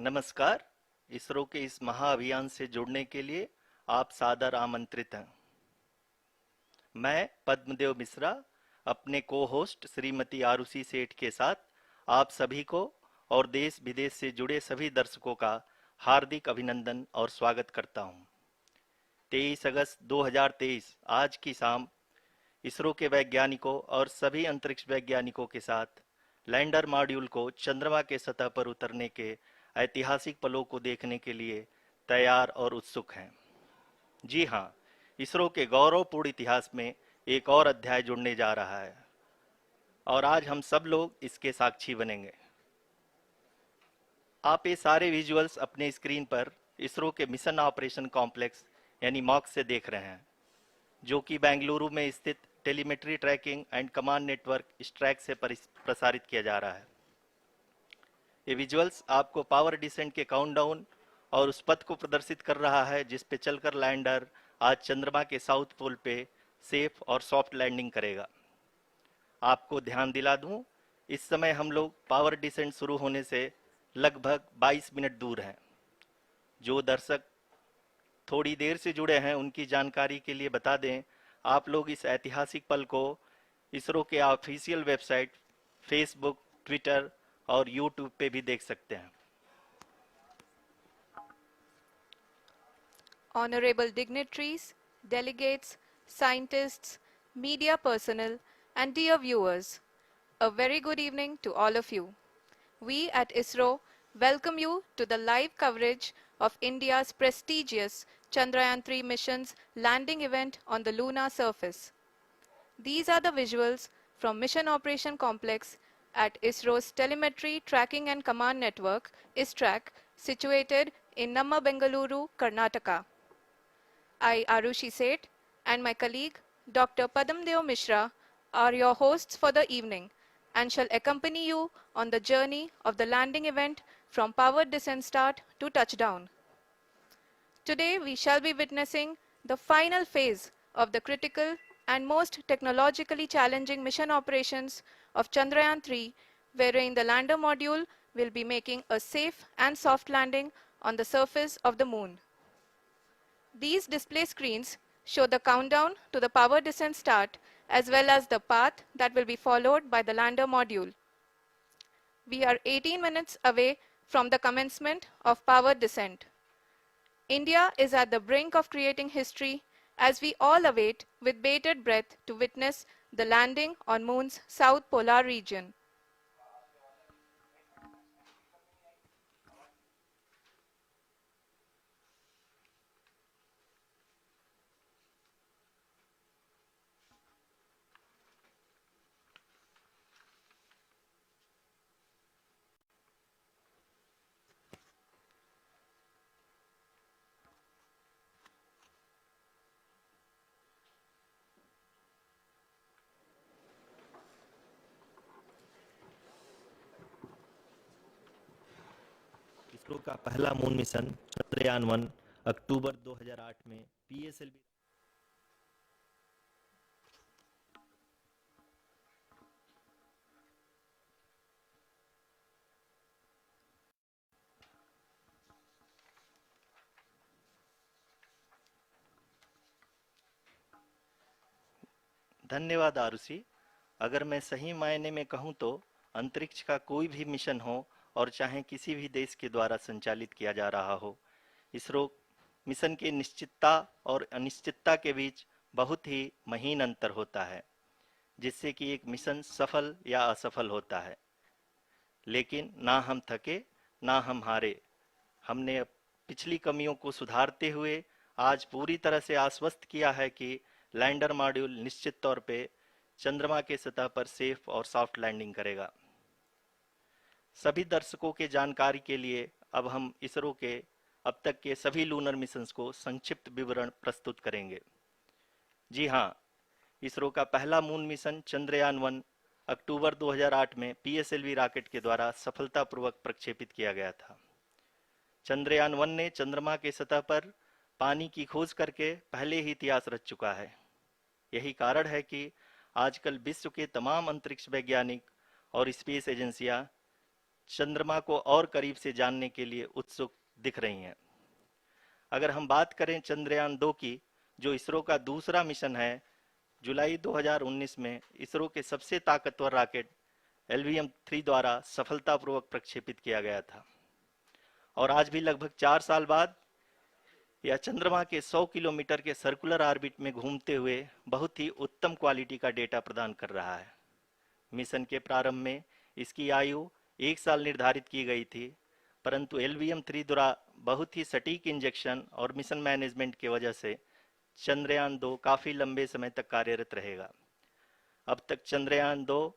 नमस्कार। इसरो के इस महाअभियान से जुड़ने के लिए आप सादर आमंत्रित हैं। मैं पद्मदेव मिश्रा अपने को-होस्ट श्रीमती आरुषि सेठ के साथ आप सभी को और देश विदेश से जुड़े सभी दर्शकों का हार्दिक अभिनंदन और स्वागत करता हूं। 23 अगस्त 2023 आज की शाम इसरो के वैज्ञानिकों और सभी अंतरिक्ष वैज्ञानिकों के साथ लैंडर मॉड्यूल को चंद्रमा के सतह पर उतरने के ऐतिहासिक पलों को देखने के लिए तैयार और उत्सुक हैं। जी हाँ, इसरो के गौरवपूर्ण इतिहास में एक और अध्याय जुड़ने जा रहा है और आज हम सब लोग इसके साक्षी बनेंगे। आप ये सारे विजुअल्स अपने स्क्रीन पर इसरो के मिशन ऑपरेशन कॉम्प्लेक्स यानी मॉक्स से देख रहे हैं, जो कि बेंगलुरु में स्थित telemetry tracking and command network ISTRAC से प्रसारित किया जा रहा है। ये विजुअल्स आपको पावर डिसेंट के काउंटडाउन और उस पथ को प्रदर्शित कर रहा है जिस पे चलकर लैंडर आज चंद्रमा के साउथ पोल पे सेफ और सॉफ्ट लैंडिंग करेगा। आपको ध्यान दिला दूं, इस समय हम लोग पावर डिसेंट शुरू होने से लगभग 22 मिनट दूर हैं। जो दर्शक थोड़ी देर से जुड़े हैं उनकी जानकारी के लिए बता दें, आप लोग इस ऐतिहासिक पल को इसरो के ऑफिशियल वेबसाइट, फेसबुक, ट्विटर और यूट्यूब पे भी देख सकते हैं। Honorable dignitaries, delegates, scientists, media personnel, and dear viewers, a very good evening to all of you. We at ISRO welcome you to the live coverage of India's prestigious Chandrayaan-3 mission's landing event on the lunar surface. These are the visuals from Mission Operation Complex at ISRO's Telemetry Tracking and Command Network, ISTRAC, situated in Namma, Bengaluru, Karnataka. I, Arushi Seth, and my colleague, Dr. Padamdeo Mishra, are your hosts for the evening and shall accompany you on the journey of the landing event from powered descent start to touchdown. Today, we shall be witnessing the final phase of the critical and most technologically challenging mission operations of Chandrayaan-3, wherein the lander module will be making a safe and soft landing on the surface of the moon. These display screens show the countdown to the power descent start as well as the path that will be followed by the lander module. We are 18 minutes away from the commencement of power descent. India is at the brink of creating history as we all await with bated breath to witness the landing on Moon's south polar region. ISRO का पहला moon mission Chandrayaan one अक्टूबर 2008 में PSLV धन्यवाद आरुषि। अगर मैं सही मायने में कहूं तो अंतरिक्ष का कोई भी मिशन हो और चाहे किसी भी देश के द्वारा संचालित किया जा रहा हो, इसरो मिशन की निश्चितता और अनिश्चितता के बीच बहुत ही महीन अंतर होता है, जिससे कि एक मिशन सफल या असफल होता है। लेकिन ना हम थके ना हम हारे। हमने पिछली कमियों को सुधारते हुए आज पूरी तरह से आश्वस्त किया है कि लैंडर मॉड्यूल निश्चित तौर पे चंद्रमा के सतह पर सेफ और सॉफ्ट लैंडिंग करेगा। सभी दर्शकों के जानकारी के लिए अब हम इसरो के अब तक के सभी लूनर मिशंस को संक्षिप्त विवरण प्रस्तुत करेंगे। जी हाँ, इसरो का पहला मून मिशन चंद्रयान-1 अक्टूबर 2008 में पीएसएलवी रॉकेट के द्वारा सफलतापूर्वक प्रक्षेपित किया गया था। चंद्रयान-1 ने चंद्रमा के सतह पर पानी की खोज करके पहले ही इतिहास रच चुका है। यही कारण है कि आजकल विश्व के तमाम अंतरिक्ष वैज्ञानिक और स्पेस एजेंसियां चंद्रमा को और करीब से जानने के लिए उत्सुक दिख रही हैं। अगर हम बात करें चंद्रयान 2 की, जो इसरो का दूसरा मिशन है, जुलाई 2019 में इसरो के सबसे ताकतवर रॉकेट LVM-3 द्वारा सफलतापूर्वक प्रक्षेपित किया गया था और आज भी लगभग 4 साल बाद यह चंद्रमा के 100 किलोमीटर के सर्कुलर ऑर्बिट में घूमते हुए बहुत ही उत्तम क्वालिटी का डेटा प्रदान कर रहा है। मिशन के प्रारंभ में इसकी आयु 1 साल निर्धारित की गई थी, परंतु LVM-3 द्वारा बहुत ही सटीक इंजेक्शन और मिशन मैनेजमेंट की वजह से चंद्रयान 2 काफी लंबे समय तक कार्यरत रहेगा। अब तक चंद्रयान 2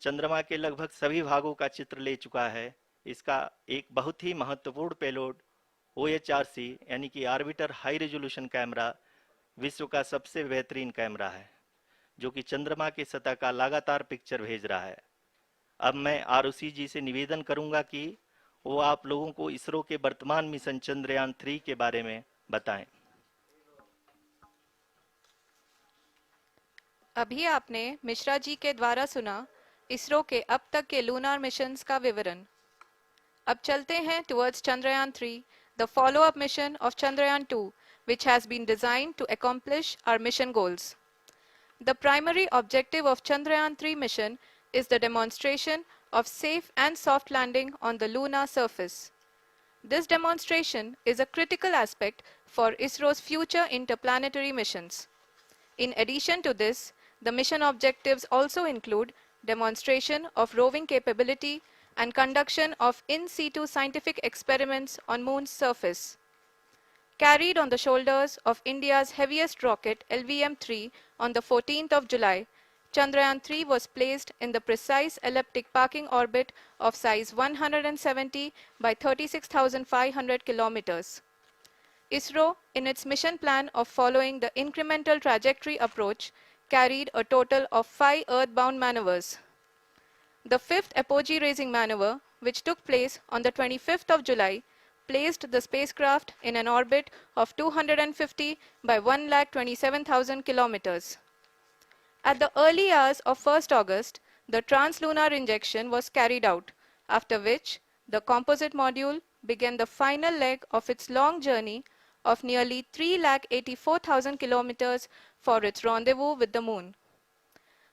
चंद्रमा के लगभग सभी भागों का चित्र ले चुका है। इसका एक बहुत ही महत्वपूर्ण पेलोड OHRC यानी कि ऑर्बिटर हाई रेजोल्यूशन कैमरा विश्व का सबसे बेहतरीन कैमरा है, जो कि चंद्रमा की सतह का लगातार पिक्चर भेज रहा है। अब मैं ROC जी से निवेदन करूंगा कि वो आप लोगों को इसरो के वर्तमान मिशन चंद्रयान 3 के बारे में बताएं। अभी आपने मिश्रा जी के द्वारा सुना इसरो के अब तक के लूनार मिशंस का विवरण। अब चलते हैं towards Chandrayaan 3, the follow-up mission of Chandrayaan 2, which has been designed to accomplish our mission goals. The primary objective of Chandrayaan 3 mission is the demonstration of safe and soft landing on the lunar surface. This demonstration is a critical aspect for ISRO's future interplanetary missions. In addition to this, the mission objectives also include demonstration of roving capability and conduction of in situ scientific experiments on Moon's surface. Carried on the shoulders of India's heaviest rocket LVM-3 on the 14th of July, Chandrayaan 3 was placed in the precise elliptic parking orbit of size 170 by 36,500 kilometers. ISRO, in its mission plan of following the incremental trajectory approach, carried a total of 5 earthbound maneuvers. The fifth apogee raising maneuver, which took place on the 25th of July, placed the spacecraft in an orbit of 250 by 1,27,000 kilometers. At the early hours of 1st August, the translunar injection was carried out, after which the composite module began the final leg of its long journey of nearly 3,84,000 kilometers for its rendezvous with the Moon.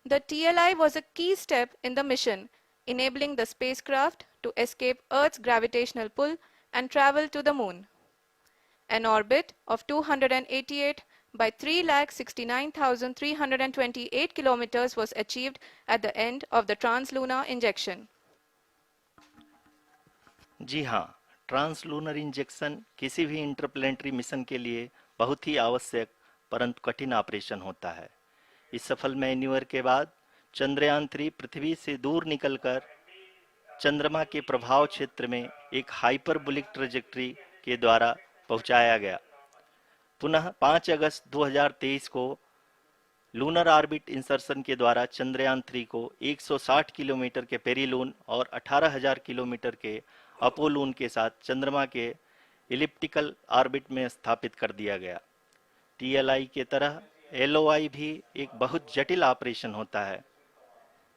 The TLI was a key step in the mission, enabling the spacecraft to escape Earth's gravitational pull and travel to the Moon. An orbit of 288 by 3,69,328 kilometers was achieved at the end of the translunar injection. जी हाँ, translunar injection किसी भी interplanetary mission के लिए बहुत ही आवश्यक परंतु कठिन operation होता है। इस सफल मैन्यूवर के बाद चंद्रयान 3 पृथ्वी से दूर निकलकर चंद्रमा के प्रभाव क्षेत्र में एक हाइपरबोलिक ट्रेजेक्टरी के द्वारा पहुंचाया गया। पुनः 5 अगस्त 2023 को लूनर ऑर्बिट इंसर्शन के द्वारा चंद्रयान 3 को 160 किलोमीटर के पेरीलून और 18,000 किलोमीटर के अपोलून के साथ चंद्रमा के इलिप्टिकल ऑर्बिट में स्थापित कर दिया गया। TLI के तरह LOI भी एक बहुत जटिल ऑपरेशन होता है।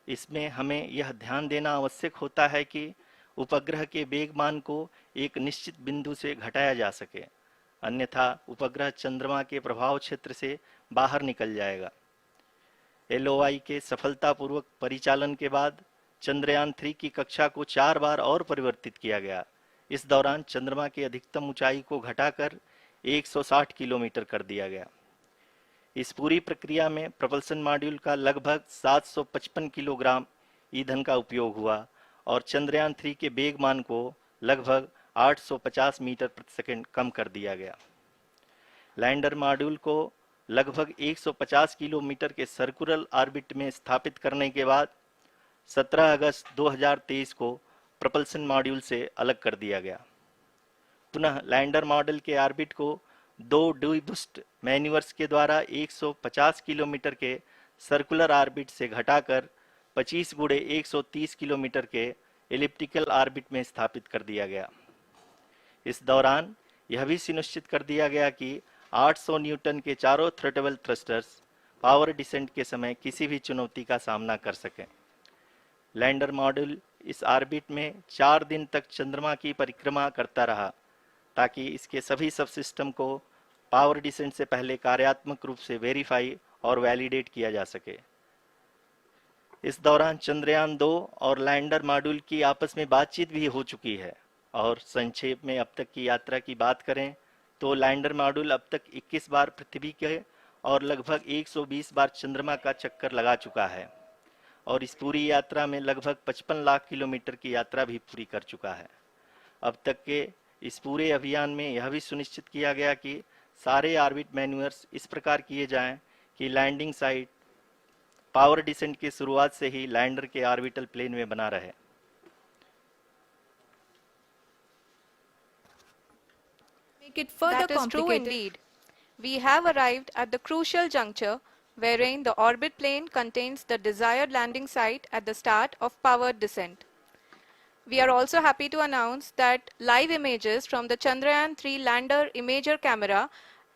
इसमें हमें यह ध्यान देना आवश्यक होता है कि उपग्रह के वेगमान को एक निश्चित बिंदु से घटाया जा सके, अन्यथा उपग्रह चंद्रमा के प्रभाव क्षेत्र से बाहर निकल जाएगा। LOI के सफलतापूर्वक परिचालन के बाद चंद्रयान 3 की कक्षा को 4 बार और परिवर्तित किया गया। इस दौरान चंद्रमा की अधिकतम ऊंचाई को घटाकर 160 किलोमीटर कर दिया गया। इस पूरी प्रक्रिया में प्रपल्सन मॉड्यूल का लगभग 755 किलोग्राम ईंधन का उपयोग हुआ और चंद्रयान 3 के वेगमान को लगभग 850 मीटर प्रति सेकंड कम कर दिया गया। लैंडर मॉड्यूल को लगभग 150 किलोमीटर के सर्कुलर ऑर्बिट में स्थापित करने के बाद 17 अगस्त 2023 को प्रपल्सन मॉड्यूल से अलग कर दिया गया। पुनः लैंडर मॉडल के ऑर्बिट को 2 डीबूस्ट मैन्यूवर्स के द्वारा 150 किलोमीटर के सर्कुलर ऑर्बिट से घटाकर 25 गुणे 130 किलोमीटर के एलिप्टिकल ऑर्बिट में स्थापित कर दिया गया। इस दौरान यह भी सुनिश्चित कर दिया गया कि 800 न्यूटन के चारों थ्रोटल थ्रस्टर्स पावर डिसेंट के समय किसी भी चुनौती का सामना कर सकें। लैंडर मॉड्यूल इस ऑर्बिट में 4 दिन तक चंद्रमा की परिक्रमा करता रहा, ताकि इसके सभी सब सिस्टम को पावर डिसेंट से पहले कार्यात्मक रूप से वेरीफाई और वैलिडेट किया जा सके। इस दौरान चंद्रयान 2 और लैंडर मॉड्यूल की आपस में बातचीत भी हो चुकी है। और संक्षेप में अब तक की यात्रा की बात करें तो लैंडर मॉड्यूल अब तक 21 बार पृथ्वी के और लगभग 120 बार चंद्रमा का चक्कर लगा चुका है, और इस पूरी यात्रा में लगभग 55 लाख किलोमीटर की यात्रा भी पूरी कर चुका है। अब तक के इस पूरे अभियान में यह भी सुनिश्चित किया गया कि सारे ऑर्बिट मैन्यूअर्स इस प्रकार किए जाएं कि लैंडिंग साइट पावर डिसेंट की शुरुआत से ही लैंडर के ऑर्बिटल प्लेन में बना रहे। Make it further That is true complicated. indeed. We have arrived at the crucial juncture wherein the orbit plane contains the desired landing site at the start of powered descent. We are also happy to announce that live images from the Chandrayaan-3 lander imager camera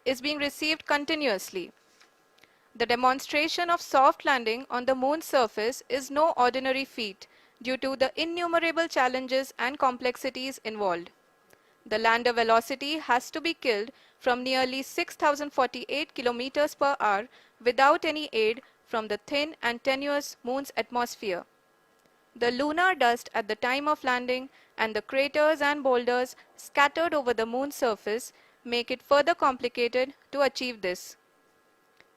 is being received continuously. The demonstration of soft landing on the moon's surface is no ordinary feat due to the innumerable challenges and complexities involved. The lander velocity has to be killed from nearly 6,048 kilometers per hour without any aid from the thin and tenuous moon's atmosphere. The lunar dust at the time of landing and the craters and boulders scattered over the moon's surface make it further complicated to achieve this.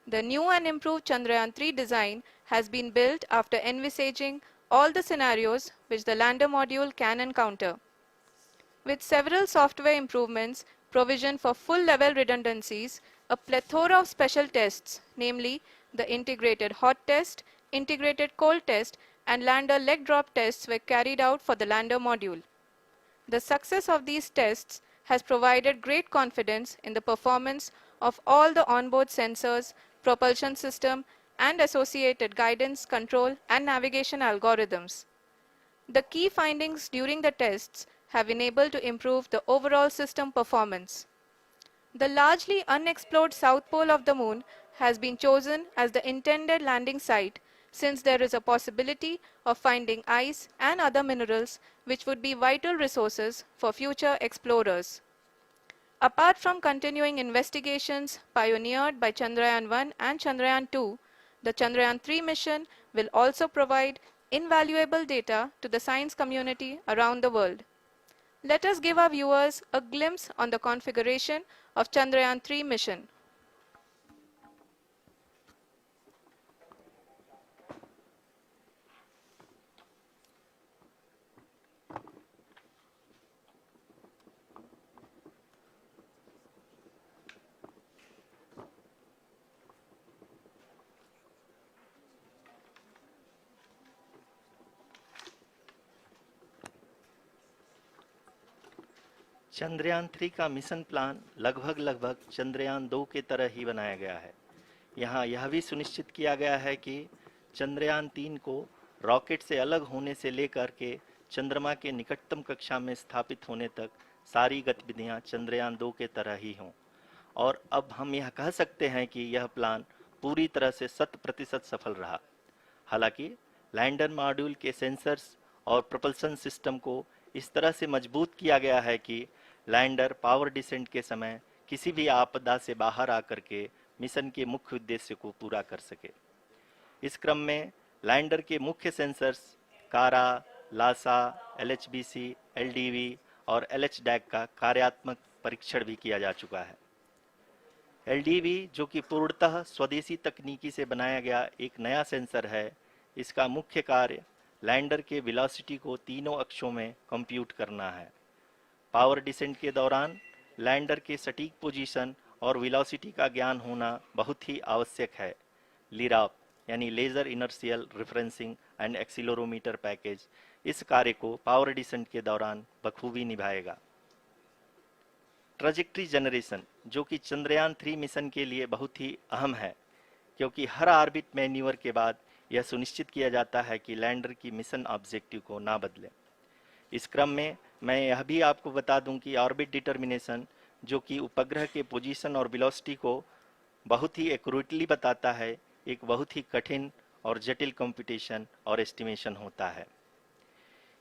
The new and improved Chandrayaan-3 design has been built after envisaging all the scenarios which the lander module can encounter. With several software improvements, provision for full-level redundancies, a plethora of special tests, namely the integrated hot test, integrated cold test, and lander leg drop tests were carried out for the lander module. The success of these tests has provided great confidence in the performance of all the onboard sensors, propulsion system, and associated guidance, control, and navigation algorithms. The key findings during the tests have enabled to improve the overall system performance. The largely unexplored south pole of the moon has been chosen as the intended landing site, since there is a possibility of finding ice and other minerals which would be vital resources for future explorers. Apart from continuing investigations pioneered by Chandrayaan-1 and Chandrayaan-2, the Chandrayaan-3 mission will also provide invaluable data to the science community around the world. Let us give our viewers a glimpse on the configuration of Chandrayaan-3 mission. Chandrayaan 3 का mission plan लगभग चंद्रयान 2 के तरह ही बनाया गया है। यहाँ यह भी सुनिश्चित किया गया है कि चंद्रयान 3 को रॉकेट से अलग होने से लेकर के चंद्रमा के निकटतम कक्षा में स्थापित होने तक सारी गतिविधियां चंद्रयान 2 के तरह ही हों। और अब हम यह कह सकते हैं कि यह प्लान पूरी तरह से 100% सफल रहा। हालांकि लैंडर मॉड्यूल के सेंसर्स और प्रोपल्शन सिस्टम को इस तरह से मजबूत किया गया है कि लैंडर पावर डिसेंट के समय किसी भी आपदा से बाहर आकर के मिशन के मुख्य उद्देश्य को पूरा कर सके। इस क्रम में लैंडर के मुख्य सेंसर्स कारा, लासा, LHBC, LDV और LHDAC का कार्यात्मक परीक्षण भी किया जा चुका है। LDV, जो कि पूर्णतः स्वदेशी तकनीकी से बनाया गया एक नया सेंसर है, इसका मुख्य कार्य लैंडर के वेलोसिटी को तीनों अक्षों में कंप्यूट करना है। पावर डिसेंट के दौरान लैंडर के सटीक पोजीशन और वेलोसिटी का ज्ञान होना बहुत ही आवश्यक है। लिराप यानी laser inertial referencing and accelerometer package इस कार्य को पावर डिसेंट के दौरान बखूबी निभाएगा। ट्रैजेक्टरी जनरेशन, जो कि चंद्रयान 3 मिशन के लिए बहुत ही अहम है, क्योंकि हर ऑर्बिट मैन्यूवर के बाद यह सुनिश्चित किया जाता है कि लैंडर की मिशन ऑब्जेक्टिव को ना बदले। इस क्रम में मैं यह भी आपको बता दूं कि ऑर्बिट डिटर्मिनेशन, जो कि उपग्रह के पोजीशन और वेलोसिटी को बहुत ही एक्यूरेटली बताता है, एक बहुत ही कठिन और जटिल कंप्यूटेशन और एस्टिमेशन होता है।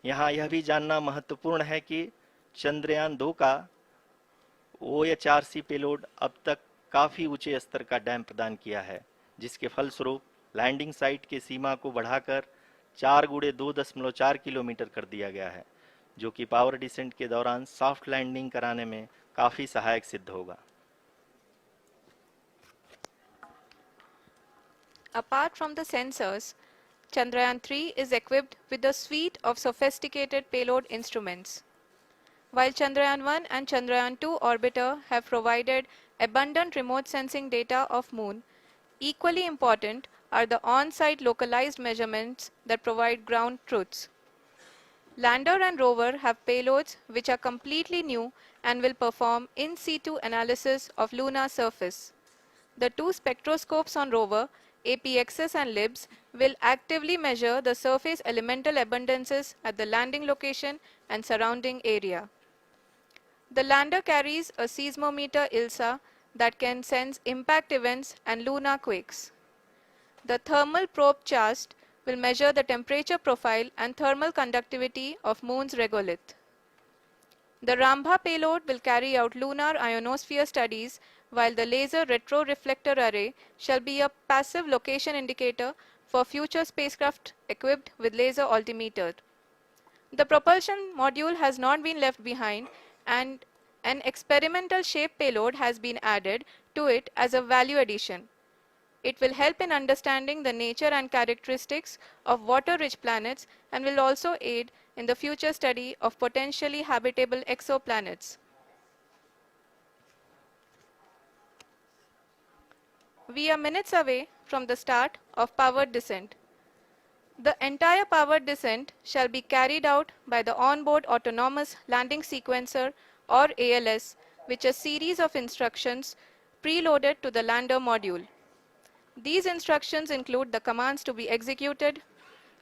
यहाँ यह भी जानना महत्वपूर्ण है कि चंद्रयान 2 का OHRC पेलोड अब तक काफी ऊंचे स्तर का डैम प्रदान किया है, जिसके फलस्वरूप लैंडिंग साइट के सीमा को बढ़ाकर 4x2.4 किलोमीटर कर दिया गया है, जो कि पावर डिसेंट के दौरान सॉफ्ट लैंडिंग कराने में काफी सहायक सिद्ध होगा। Apart from the sensors, Chandrayaan 3 is equipped with a suite of sophisticated payload instruments. While Chandrayaan 1 and Chandrayaan 2 orbiter have provided abundant remote sensing data of Moon, equally important are the on-site localized measurements that provide ground truths. Lander and rover have payloads which are completely new and will perform in situ analysis of lunar surface. The two spectroscopes on rover, APXS and LIBS, will actively measure the surface elemental abundances at the landing location and surrounding area. The lander carries a seismometer ILSA that can sense impact events and lunar quakes. The thermal probe CHAST will measure the temperature profile and thermal conductivity of Moon's regolith. The Rambha payload will carry out lunar ionosphere studies, while the laser retroreflector array shall be a passive location indicator for future spacecraft equipped with laser altimeter. The propulsion module has not been left behind, and an experimental shape payload has been added to it as a value addition. It will help in understanding the nature and characteristics of water-rich planets and will also aid in the future study of potentially habitable exoplanets. We are minutes away from the start of powered descent. The entire powered descent shall be carried out by the onboard autonomous landing sequencer, or ALS, which is a series of instructions preloaded to the lander module. These instructions include the commands to be executed,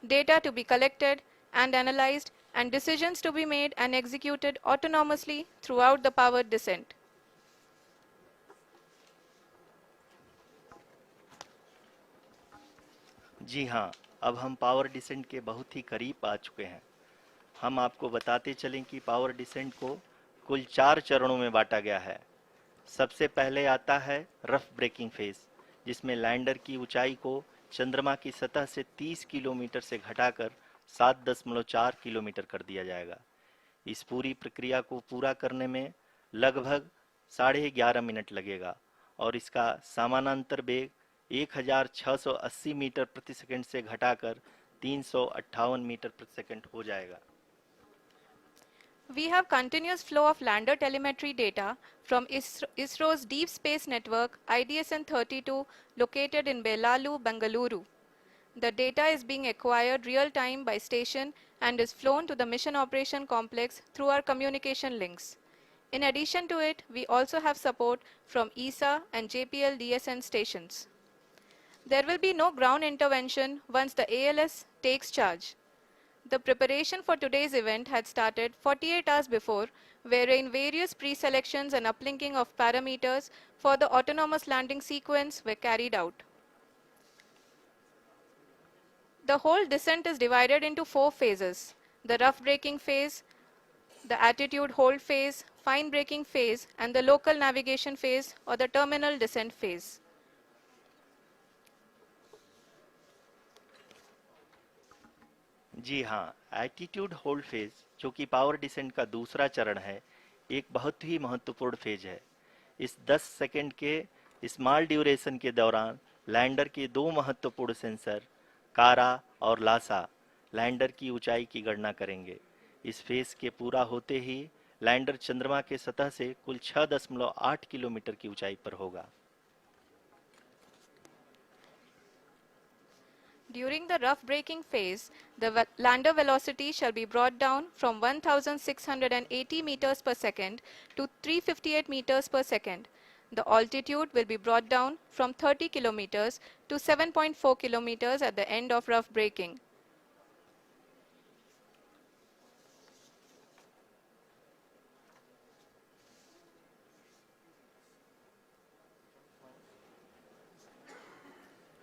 data to be collected and analyzed, and decisions to be made and executed autonomously throughout the powered descent. जी हाँ, अब हम power descent के बहुत ही करीब आ चुके हैं। हम आपको बताते चलें कि पावर डिसेंट को कुल 4 चरणों में बांटा गया है। सबसे पहले आता है रफ ब्रेकिंग फेज, जिसमें लैंडर की ऊंचाई को चंद्रमा की सतह से 30 किलोमीटर से घटाकर 7.4 किलोमीटर कर दिया जाएगा। इस पूरी प्रक्रिया को पूरा करने में लगभग 11.5 मिनट लगेगा और इसका समानांतर वेग 1680 मीटर प्रति सेकंड से घटाकर 358 मीटर प्रति सेकंड हो जाएगा। We have continuous flow of lander telemetry data from ISRO's Deep Space Network IDSN-32 located in Belalu, Bengaluru. The data is being acquired real-time by station and is flown to the Mission Operation Complex through our communication links. In addition to it, we also have support from ESA and JPL DSN stations. There will be no ground intervention once the ALS takes charge. The preparation for today's event had started 48 hours before, wherein various pre-selections and uplinking of parameters for the autonomous landing sequence were carried out. The whole descent is divided into 4 phases: the rough braking phase, the attitude hold phase, fine braking phase, and the local navigation phase or the terminal descent phase. जी हाँ, attitude hold phase, जो कि power descent का दूसरा चरण है, एक बहुत ही महत्वपूर्ण फेज है। इस 10 सेकंड के स्मॉल ड्यूरेशन के दौरान लैंडर के 2 महत्वपूर्ण सेंसर कारा और लासा लैंडर की ऊंचाई की गणना करेंगे। इस फेज के पूरा होते ही लैंडर चंद्रमा के सतह से कुल 6.8 किलोमीटर की ऊंचाई पर होगा। During the rough braking phase, the lander velocity shall be brought down from 1680 meters per second to 358 meters per second. The altitude will be brought down from 30 kilometers to 7.4 kilometers at the end of rough braking.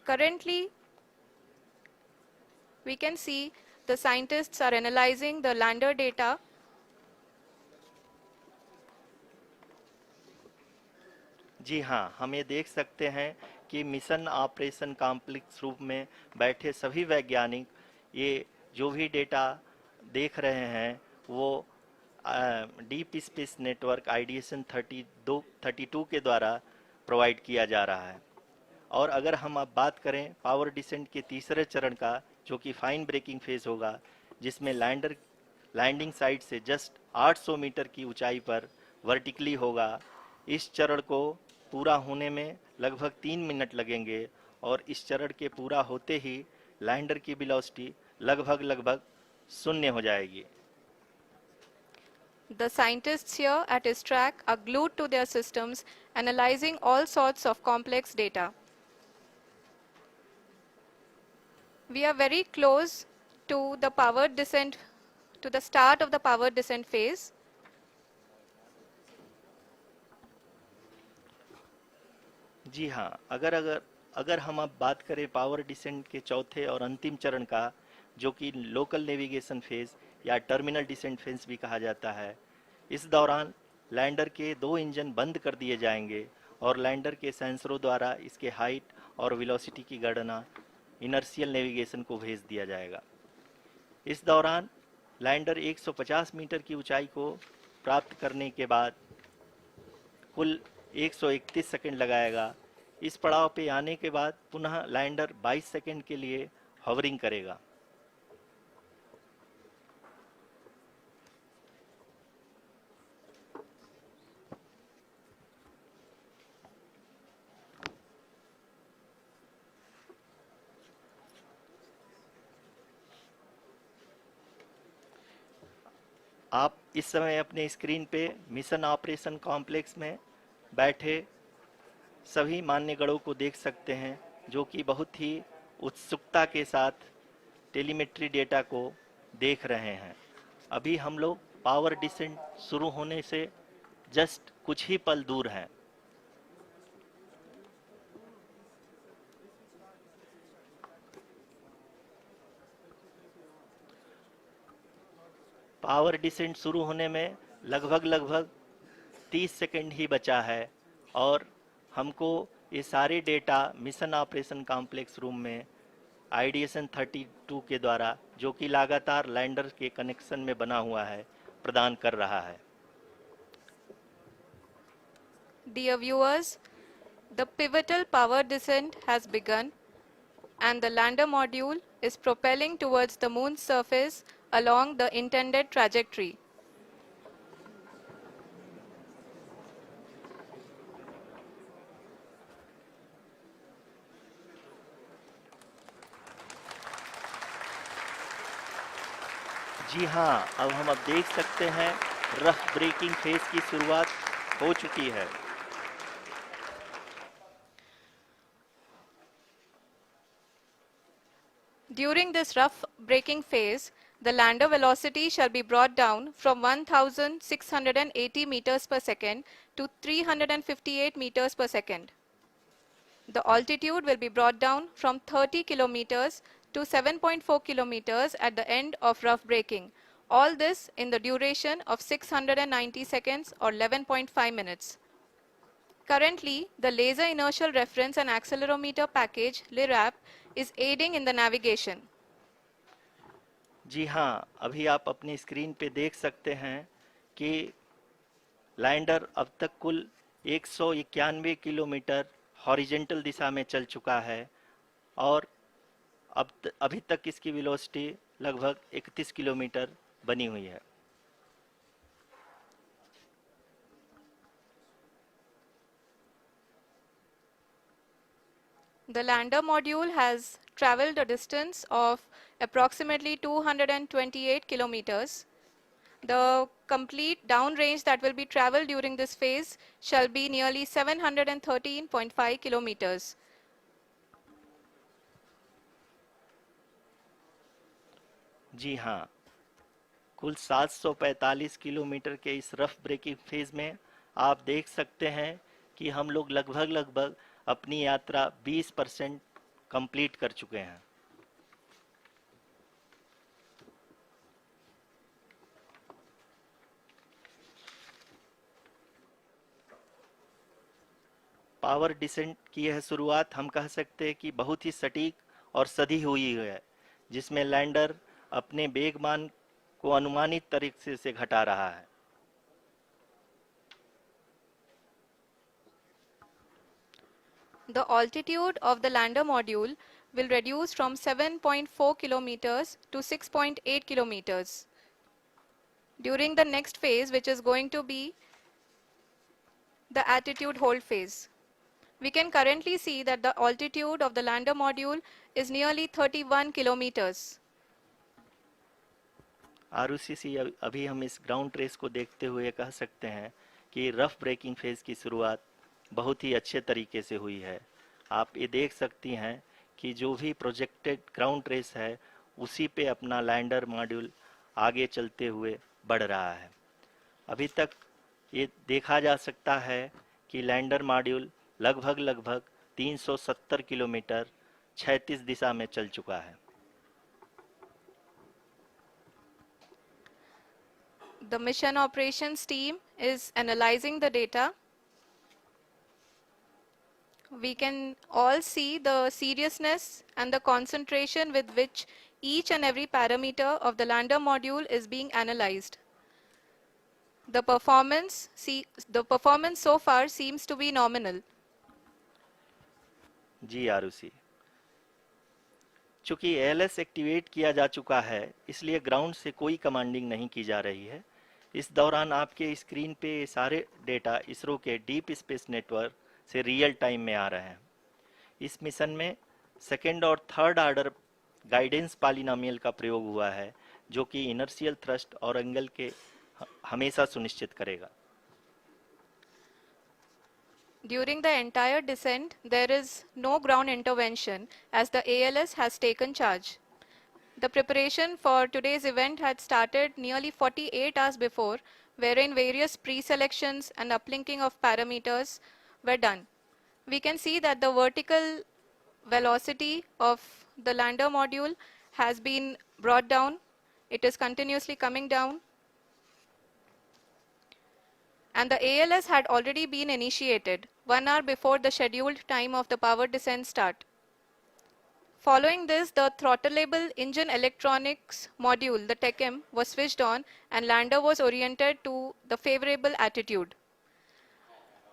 Currently, we can see the scientists are analyzing the lander data. जी हाँ, हम ये देख सकते हैं कि mission operation complex रूप में बैठे सभी वैज्ञानिक ये जो भी डेटा देख रहे हैं वो डीप स्पेस नेटवर्क आईडीएसन 32 के द्वारा प्रोवाइड किया जा रहा है। और अगर हम अब बात करें पावर डिसेंट के तीसरे चरण का, जो कि फाइन ब्रेकिंग फेज होगा, जिसमें लैंडिंग साइट से जस्ट 800 मीटर की ऊंचाई पर वर्टिकली होगा। इस चरण को पूरा होने में लगभग 3 मिनट लगेंगे और इस चरण के पूरा होते ही लैंडर की वेलोसिटी लगभग शून्य हो जाएगी। The scientists here at ISTRAC are glued to their systems, analyzing all sorts of complex data. We are very close to the powered descent, to the start of the powered descent phase. जी हाँ, अगर हम अब बात करें power descent के चौथे और अंतिम चरण का, जो कि लोकल नेविगेशन फेज या टर्मिनल डिसेंट फेज भी कहा जाता है, इस दौरान लैंडर के 2 इंजन बंद कर दिए जाएंगे और लैंडर के सेंसरों द्वारा इसके हाइट और वेलोसिटी की गणना इनर्शियल नेविगेशन को भेज दिया जाएगा। इस दौरान लैंडर 150 मीटर की ऊंचाई को प्राप्त करने के बाद कुल 131 सेकंड लगाएगा। इस पड़ाव पे आने के बाद पुनः लैंडर 22 सेकंड के लिए हॉवरिंग करेगा। आप इस समय अपने स्क्रीन पे मिशन ऑपरेशन कॉम्प्लेक्स में बैठे सभी मान्यगणों को देख सकते हैं, जो कि बहुत ही उत्सुकता के साथ टेलीमेट्री डेटा को देख रहे हैं। अभी हम लोग पावर डिसेंट शुरू होने से जस्ट कुछ ही पल दूर हैं। पावर डिसेंट शुरू होने में लगभग 30 सेकंड ही बचा है और हमको ये सारे data mission operation complex room में आईडीएसन 32 के द्वारा, जो कि लगातार लैंडर के कनेक्शन में बना हुआ है, प्रदान कर रहा है। Dear viewers, the pivotal power descent has begun and the lander module is propelling towards the moon's surface along the intended trajectory. जी हाँ, अब हम देख सकते हैं रफ ब्रेकिंग फेज की शुरुआत हो चुकी है। During this rough braking phase, the lander velocity shall be brought down from 1680 meters per second to 358 meters per second. The altitude will be brought down from 30 kilometers to 7.4 kilometers at the end of rough braking. All this in the duration of 690 seconds or 11.5 minutes. Currently, the Laser Inertial Reference and Accelerometer package (LIRAP) is aiding in the navigation. जी हाँ, अभी आप अपनी screen पे देख सकते हैं कि lander अब तक कुल 191 किलोमीटर हॉरिजेंटल दिशा में चल चुका है और अभी तक इसकी वेलोसिटी लगभग 31 किलोमीटर बनी हुई है। The lander module has traveled a distance of approximately 228 kilometers. The complete downrange that will be traveled during this phase shall be nearly 713.5 kilometers. जी हाँ, कुल 745 किलोमीटर के इस रफ ब्रेकिंग फेज में आप देख सकते हैं कि हम लोग लगभग अपनी यात्रा 20% कंप्लीट कर चुके हैं। पावर डिसेंट की यह शुरुआत हम कह सकते हैं कि बहुत ही सटीक और सधी हुई है, जिसमें लैंडर अपने वेगमान को अनुमानित तरीके से घटा रहा है। The altitude of the lander module will reduce from 7.4 kilometers to 6.8 kilometers during the next phase, which is going to be the attitude hold phase. We can currently see that the altitude of the lander module is nearly 31 kilometers. Arushi, अभी हम इस ground trace को देखते हुए कह सकते हैं कि रफ ब्रेकिंग फेज की शुरुआत बहुत ही अच्छे तरीके से हुई है। आप ये देख सकती हैं कि जो भी प्रोजेक्टेड ग्राउंड ट्रेस है उसी पे अपना लैंडर मॉड्यूल आगे चलते हुए बढ़ रहा है। अभी तक ये देखा जा सकता है कि लैंडर मॉड्यूल लगभग 370 किलोमीटर क्षैतिज दिशा में चल चुका है। The mission operations team is analyzing the data. We can all see the seriousness and the concentration with which each and every parameter of the lander module is being analyzed. The performance so far seems to be nominal. जी आरुषि, चूंकि ALS activate किया जा चुका है, इसलिए ground से कोई commanding नहीं की जा रही है। इस दौरान आपके स्क्रीन पे सारे डेटा इसरो के डीप स्पेस नेटवर्क से रियल टाइम में आ रहे हैं। इस मिशन में सेकेंड और थर्ड ऑर्डर गाइडेंस पॉलिनोमियल का प्रयोग हुआ है, जो कि इनर्शियल थ्रस्ट और एंगल के हमेशा सुनिश्चित करेगा। During the entire descent, there is no ground intervention as the ALS has taken charge. The preparation for today's event had started nearly 48 hours before, wherein various pre-selections and uplinking of parameters were done. We can see that the vertical velocity of the lander module has been brought down. It is continuously coming down. And the ALS had already been initiated 1 hour before the scheduled time of the power descent start. Following this, the throttleable engine electronics module, the TECM, was switched on and lander was oriented to the favorable attitude.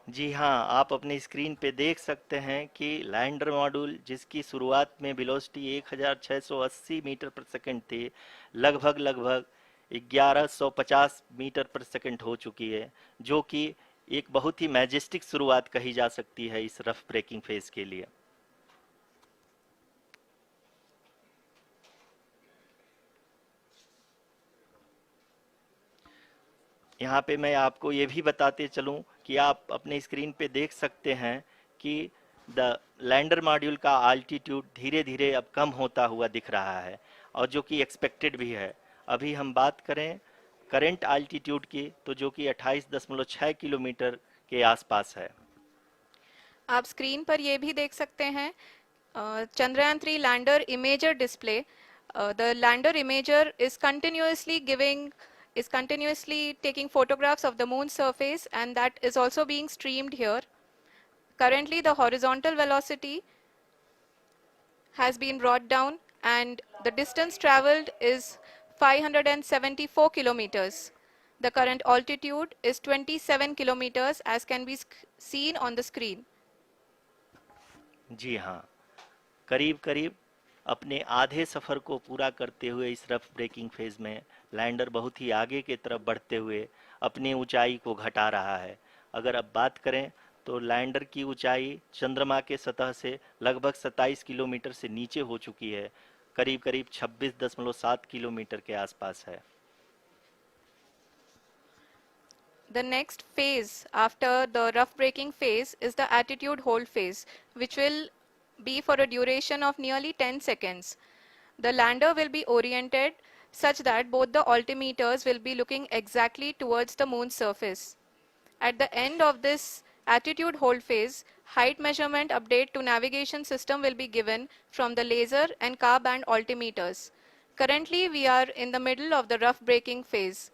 जी हाँ, आप अपनी screen पे देख सकते हैं कि lander module जिसकी शुरुआत में वेलोसिटी 1680 मीटर पर सेकंड थी, लगभग 1150 मीटर पर सेकंड हो चुकी है, जो कि एक बहुत ही मैजेस्टिक शुरुआत कही जा सकती है इस रफ ब्रेकिंग फेज के लिए। यहाँ पे मैं आपको ये भी बताते चलूँ कि आप अपने स्क्रीन पे देख सकते हैं कि द लैंडर मॉड्यूल का आल्टीट्यूड धीरे धीरे अब कम होता हुआ दिख रहा है, और जो कि एक्सपेक्टेड भी है। अभी हम बात करें करंट आल्टीट्यूड की, तो जो कि 28.6 किलोमीटर के आसपास है। आप स्क्रीन पर ये भी देख सकते हैं Chandrayaan 3 lander imager display. The lander imager is continuously taking photographs of the moon's surface, and that is also being streamed here. Currently, the horizontal velocity has been brought down and the distance traveled is 574 kilometers. The current altitude is 27 kilometers as can be seen on the screen. जी हाँ, करीब करीब अपने आधे सफ़र को पूरा करते हुए इस रफ ब्रेकिंग फेज में लैंडर बहुत ही आगे की तरफ बढ़ते हुए अपनी ऊंचाई को घटा रहा है। अगर अब बात करें तो लैंडर की ऊंचाई चंद्रमा के सतह से लगभग 27 किलोमीटर से नीचे हो चुकी है, करीब करीब 26.7 किलोमीटर के आसपास है। The next phase after the rough braking phase is the attitude hold phase, which will be for a duration of nearly 10 seconds. The lander will be oriented such that both the altimeters will be looking exactly towards the moon's surface. At the end of this attitude hold phase, height measurement update to navigation system will be given from the laser and car band altimeters. Currently, we are in the middle of the rough braking phase.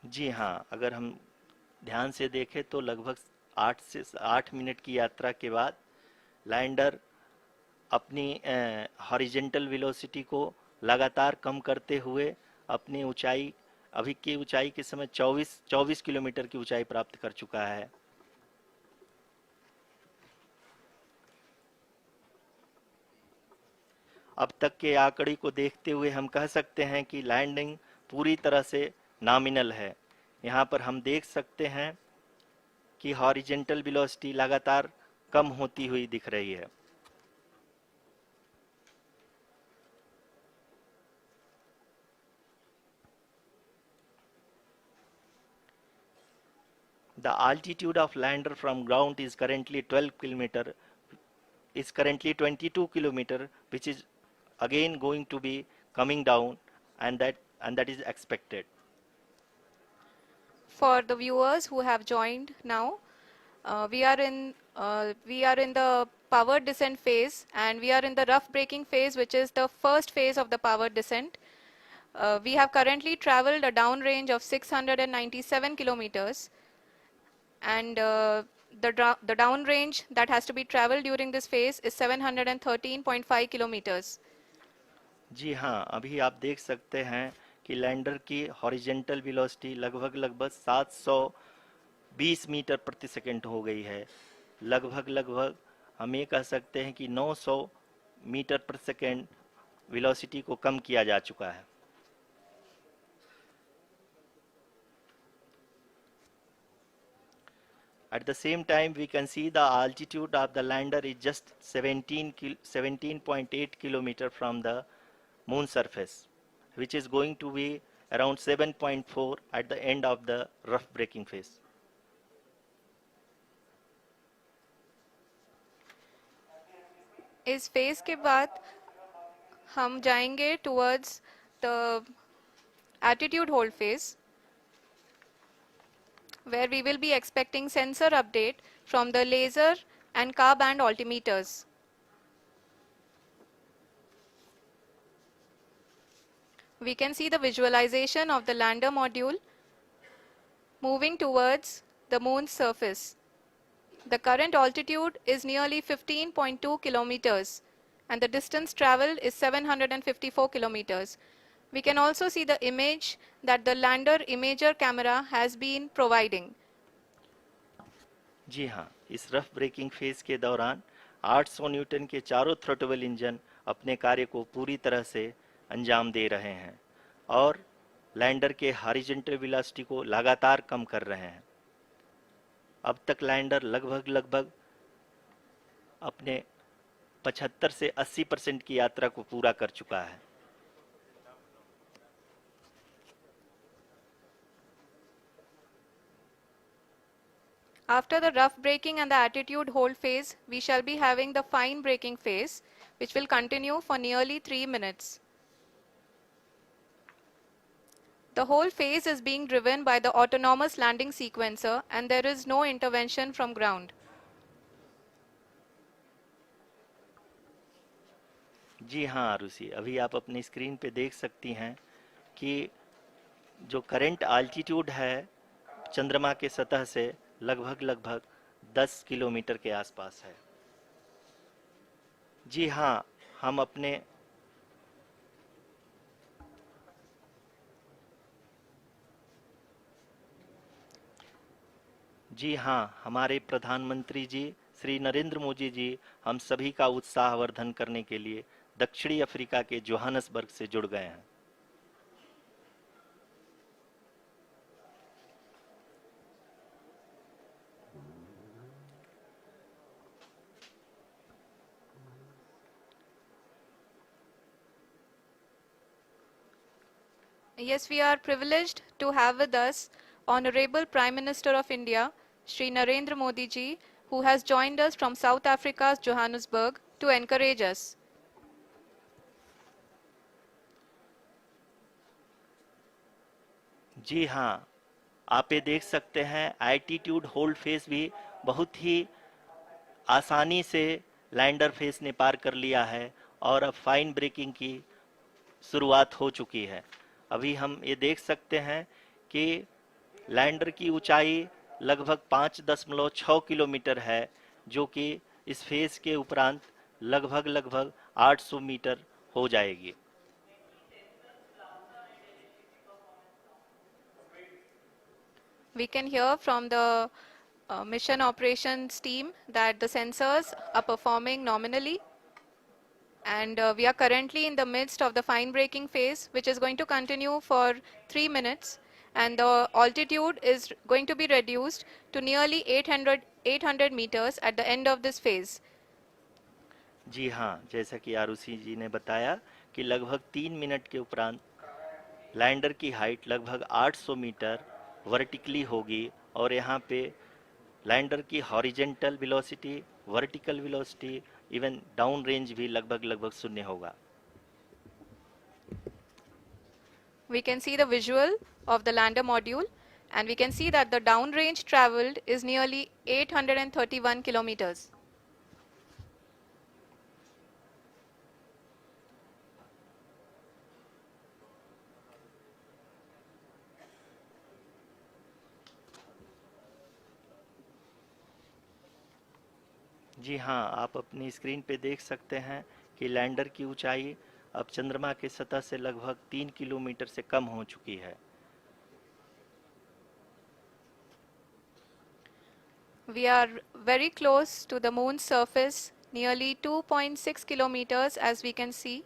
जी हाँ, अगर हम ध्यान से देखें तो लगभग 8 minute की यात्रा के बाद लैंडर अपनी हॉरिजेंटल वेलोसिटी को लगातार कम करते हुए अपनी ऊंचाई, अभी की ऊंचाई के समय 24 किलोमीटर की ऊंचाई प्राप्त कर चुका है। अब तक के आंकड़े को देखते हुए हम कह सकते हैं कि लैंडिंग पूरी तरह से नॉमिनल है। यहाँ पर हम देख सकते हैं कि हॉरिजेंटल वेलोसिटी लगातार कम होती हुई दिख रही है। The altitude of lander from ground is currently 22 kilometer, which is again going to be coming down, and that is expected. For the viewers who have joined now, we are in the power descent phase, and we are in the rough braking phase, which is the first phase of the power descent. We have currently traveled a downrange of 697 kilometers, and the downrange that has to be traveled during this phase is 713.5 kilometers. जी हाँ, अभी आप देख सकते हैं कि lander की horizontal velocity लगभग 720 metre प्रति सेकंड हो गई है। लगभग हम ये कह सकते हैं कि 900 मीटर प्रति सेकंड वेलोसिटी को कम किया जा चुका है। At the same time, we can see the altitude of the lander is just 17.8 kilometer from the moon surface, which is going to be around 7.4 at the end of the rough braking phase. इस phase के बाद हम जाएंगे towards the attitude hold phase, where we will be expecting sensor update from the laser and car band altimeters. We can see the visualization of the lander module moving towards the moon's surface. The current altitude is nearly 15.2 kilometers, and the distance traveled is 754 kilometers. We can also see the image that the lander imager camera has been providing. जी हाँ, इस rough breaking phase के दौरान 800 Newton के चारों throttle engine अपने कार्य को पूरी तरह से अंजाम दे रहे हैं और लैंडर के हॉरिजॉन्टल वेलोसिटी को लगातार कम कर रहे हैं। अब तक लैंडर लगभग अपने 75 से 80% की यात्रा को पूरा कर चुका है। After the rough braking and the attitude hold phase, we shall be having the fine braking phase, which will continue for nearly 3 minutes. The whole phase is being driven by the autonomous landing sequencer, and there is no intervention from ground. जी हाँ आरुषि, अभी आप अपनी screen पे देख सकती हैं कि जो करंट आल्टीट्यूड है चंद्रमा के सतह से लगभग 10 किलोमीटर के आसपास है। जी हाँ, हम अपने जी हाँ, हमारे प्रधानमंत्री जी श्री नरेंद्र मोदी जी हम सभी का उत्साहवर्धन करने के लिए दक्षिणी अफ्रीका के जोहानसबर्ग से जुड़ गए हैं। Yes, we are privileged to have with us Honorable Prime Minister of India, Shri Narendra Modi ji, who has joined us from South Africa's Johannesburg to encourage us. जी हाँ, आप ये देख सकते हैं एल्टीट्यूड होल्ड फेस भी बहुत ही आसानी से लैंडर फेस ने पार कर लिया है और अब फाइन ब्रेकिंग की शुरुआत हो चुकी है। अभी हम ये देख सकते हैं कि लैंडर की ऊंचाई लगभग 5.6 किलोमीटर है, जो कि इस फेज के उपरांत लगभग 800 मीटर हो जाएगी। We can hear from the mission operations team that the sensors are performing nominally, and we are currently in the midst of the fine braking phase, which is going to continue for 3 minutes, and the altitude is going to be reduced to nearly 800 meters at the end of this phase. जी हाँ, जैसा कि आरुषि जी ने बताया कि लगभग 3 minute के उपरांत lander की हाइट लगभग 800 मीटर वर्टिकली होगी, और यहाँ पे लैंडर की horizontal velocity, vertical velocity, even down range भी लगभग शून्य होगा। We can see the visual of the lander module, and we can see that the downrange traveled is nearly 831 kilometers. जी हाँ, आप अपनी स्क्रीन पे देख सकते हैं कि लैंडर की ऊंचाई अब चंद्रमा के सतह से लगभग 3 किलोमीटर से कम हो चुकी है। We are very close to the moon's surface, nearly 2.6 kilometers as we can see.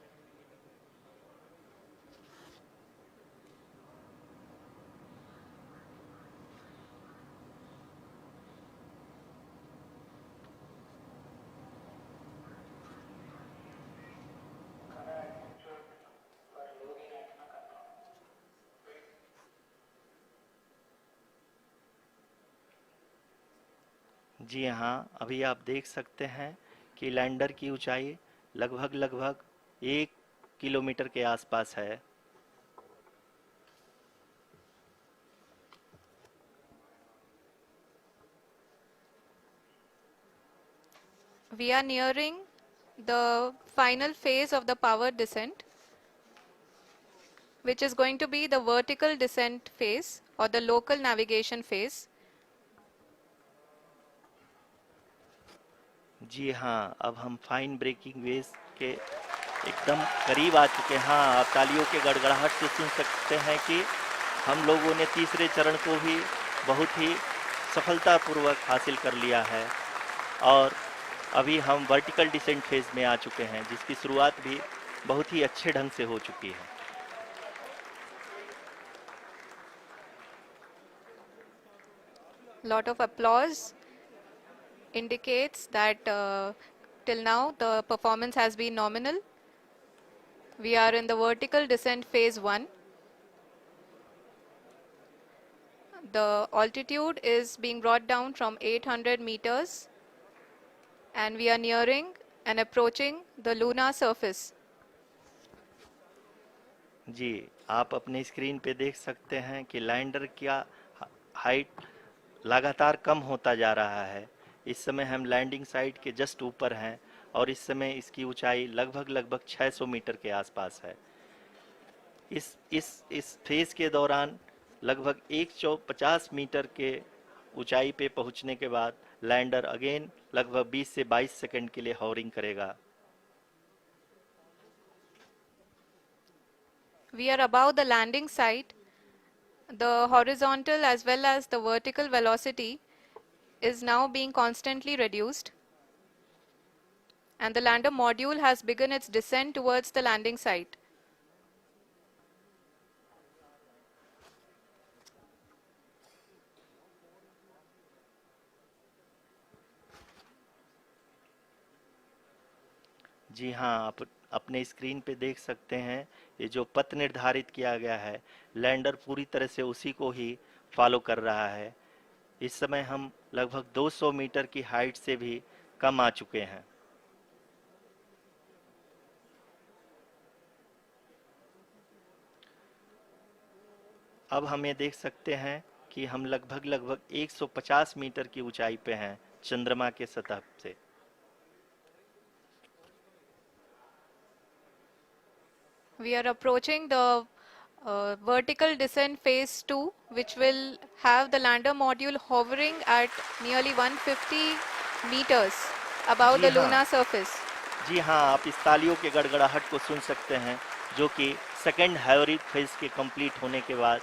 जी हाँ, अभी आप देख सकते हैं कि लैंडर की ऊंचाई लगभग 1 किलोमीटर के आसपास है। We are nearing the final phase of the power descent, which is going to be the vertical descent phase or the local navigation phase. जी हाँ, अब हम फाइन ब्रेकिंग वेव के एकदम करीब आ चुके हैं। हाँ, आप तालियों के गड़गड़ाहट से सुन सकते हैं कि हम लोगों ने तीसरे चरण को भी बहुत ही सफलतापूर्वक हासिल कर लिया है, और अभी हम वर्टिकल डिसेंट फेज में आ चुके हैं, जिसकी शुरुआत भी बहुत ही अच्छे ढंग से हो चुकी है। Lot of applause indicates that till now the performance has been nominal. We are in the vertical descent phase 1. The altitude is being brought down from 800 meters, and we are nearing and approaching the lunar surface. जी, आप अपनी screen पे देख सकते हैं कि lander का height लगातार कम होता जा रहा है। इस समय हम लैंडिंग साइट के जस्ट ऊपर हैं, और इस समय इसकी ऊंचाई लगभग 600 मीटर के आसपास है। इस फेज के दौरान लगभग 150 मीटर के ऊंचाई पे पहुंचने के बाद लैंडर अगेन लगभग 20 से 22 सेकंड के लिए हॉवरिंग करेगा। We are above the landing site. The horizontal as well as the vertical velocity is now being constantly reduced, and the lander module has begun its descent towards the landing site. जी हाँ, आप अपने screen पे देख सकते हैं, ये जो पथ निर्धारित किया गया है, लैंडर पूरी तरह से उसी को ही फॉलो कर रहा है। इस समय हम लगभग 200 मीटर की हाइट से भी कम आ चुके हैं। अब हम ये देख सकते हैं कि हम लगभग 150 मीटर की ऊंचाई पे हैं चंद्रमा के सतह से। We are approaching the vertical descent phase 2, which will have the lander module hovering at nearly 150 meters above ji the हाँ, lunar surface. जी हाँ, आप इस तालियों के गड़गड़ाहट को सुन सकते हैं, जो कि सेकंड हैवरिक फेज के कंप्लीट होने के बाद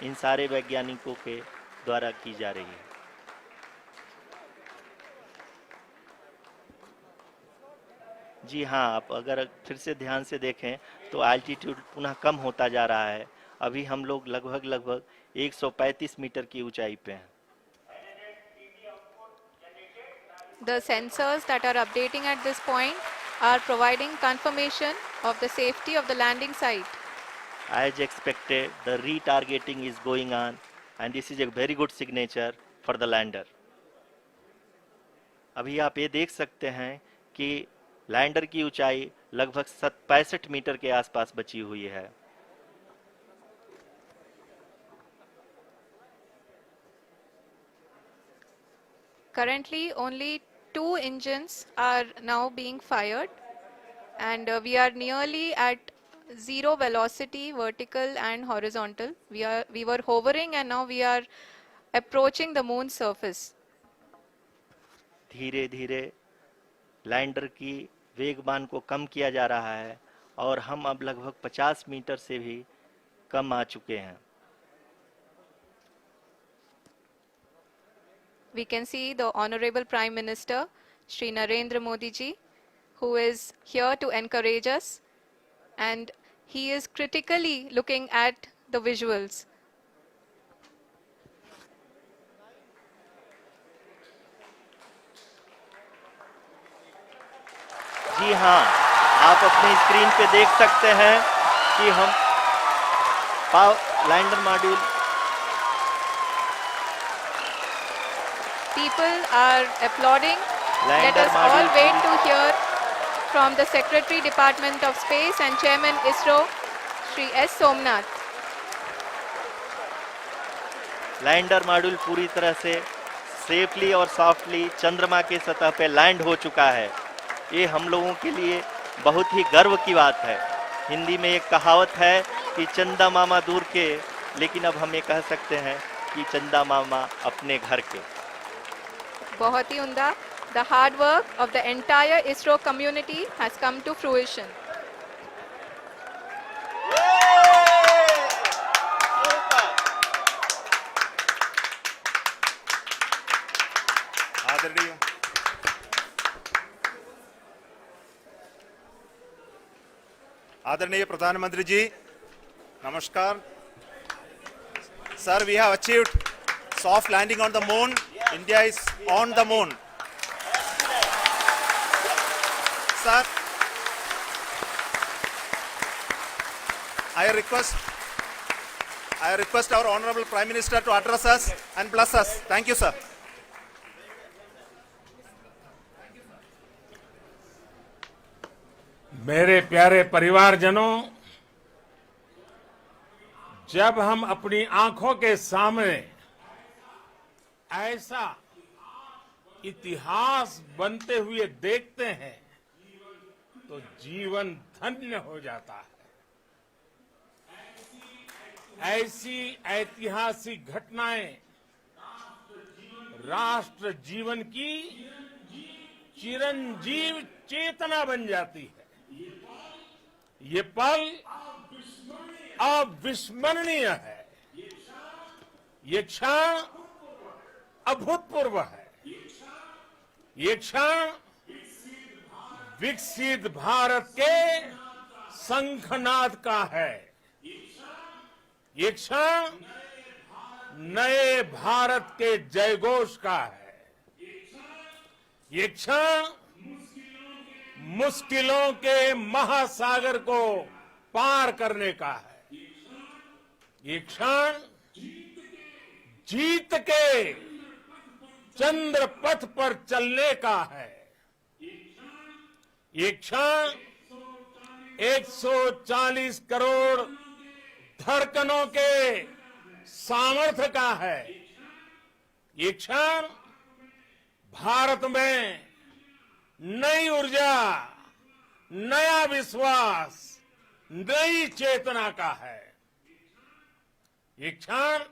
इन सारे वैज्ञानिकों के द्वारा की जा रही है। जी हाँ, आप अगर फिर से ध्यान से देखें तो एल्टीट्यूड पुनः कम होता जा रहा है। अभी हम लोग लगभग 135 मीटर की ऊंचाई पे हैं। The sensors that are updating at this point are providing confirmation of the safety of the landing site. As expected, the retargeting is going on and this is a very good signature for the lander. अभी आप ये देख सकते हैं कि lander की ऊंचाई लगभग 65 मीटर के आसपास बची हुई है। Currently, only 2 engines are now being fired, and we are nearly at zero velocity, vertical and horizontal. We were hovering, and now we are approaching the moon's surface. धीरे धीरे लैंडर की वेगमान को कम किया जा रहा है और हम अब लगभग 50 मीटर से भी कम आ चुके हैं। We can see the Honorable Prime Minister, Shri Narendra Modi ji, who is here to encourage us, and he is critically looking at the visuals. जी हाँ, आप अपनी स्क्रीन पे देख सकते हैं कि हम lander module People are applauding. Let lander us all module wait to hear from the Secretary Department of Space and Chairman ISRO, Shri S. Somnath. Lander module पूरी तरह से सेफली और सॉफ्टली चंद्रमा के सतह पे लैंड हो चुका है। ये हम लोगों के लिए बहुत ही गर्व की बात है। हिंदी में एक कहावत है कि चंदा मामा दूर के, लेकिन अब हम ये कह सकते हैं कि चंदा मामा अपने घर के। बहुत ही उम्दा. The hard work of the entire ISRO community has come to fruition. आदरणीय आदरणीय प्रधानमंत्री जी, नमस्कार। Sir, we have achieved soft landing on the moon. India is on the moon. Sir, I request our Honorable Prime Minister to address us and bless us. Thank you, sir. मेरे प्यारे परिवारजनों, जब हम अपनी आंखों के सामने ऐसा इतिहास बनते हुए देखते हैं तो जीवन धन्य हो जाता है। ऐसी ऐतिहासिक घटनाएं राष्ट्र जीवन की चिरंजीव चेतना बन जाती है। ये पल अविस्मरणीय है। ये क्षण अभूतपूर्व है। ये क्षण विकसित भारत के शंखनाद का है। ये क्षण नए भारत के जयघोष का है। ये क्षण मुश्किलों के महासागर को पार करने का है। ये क्षण जीत के चंद्र पथ पर चलने का है। ये क्षण 140 करोड़ धड़कनों के सामर्थ्य का है। ये क्षण भारत में नई ऊर्जा, नया विश्वास, नई चेतना का है। ये क्षण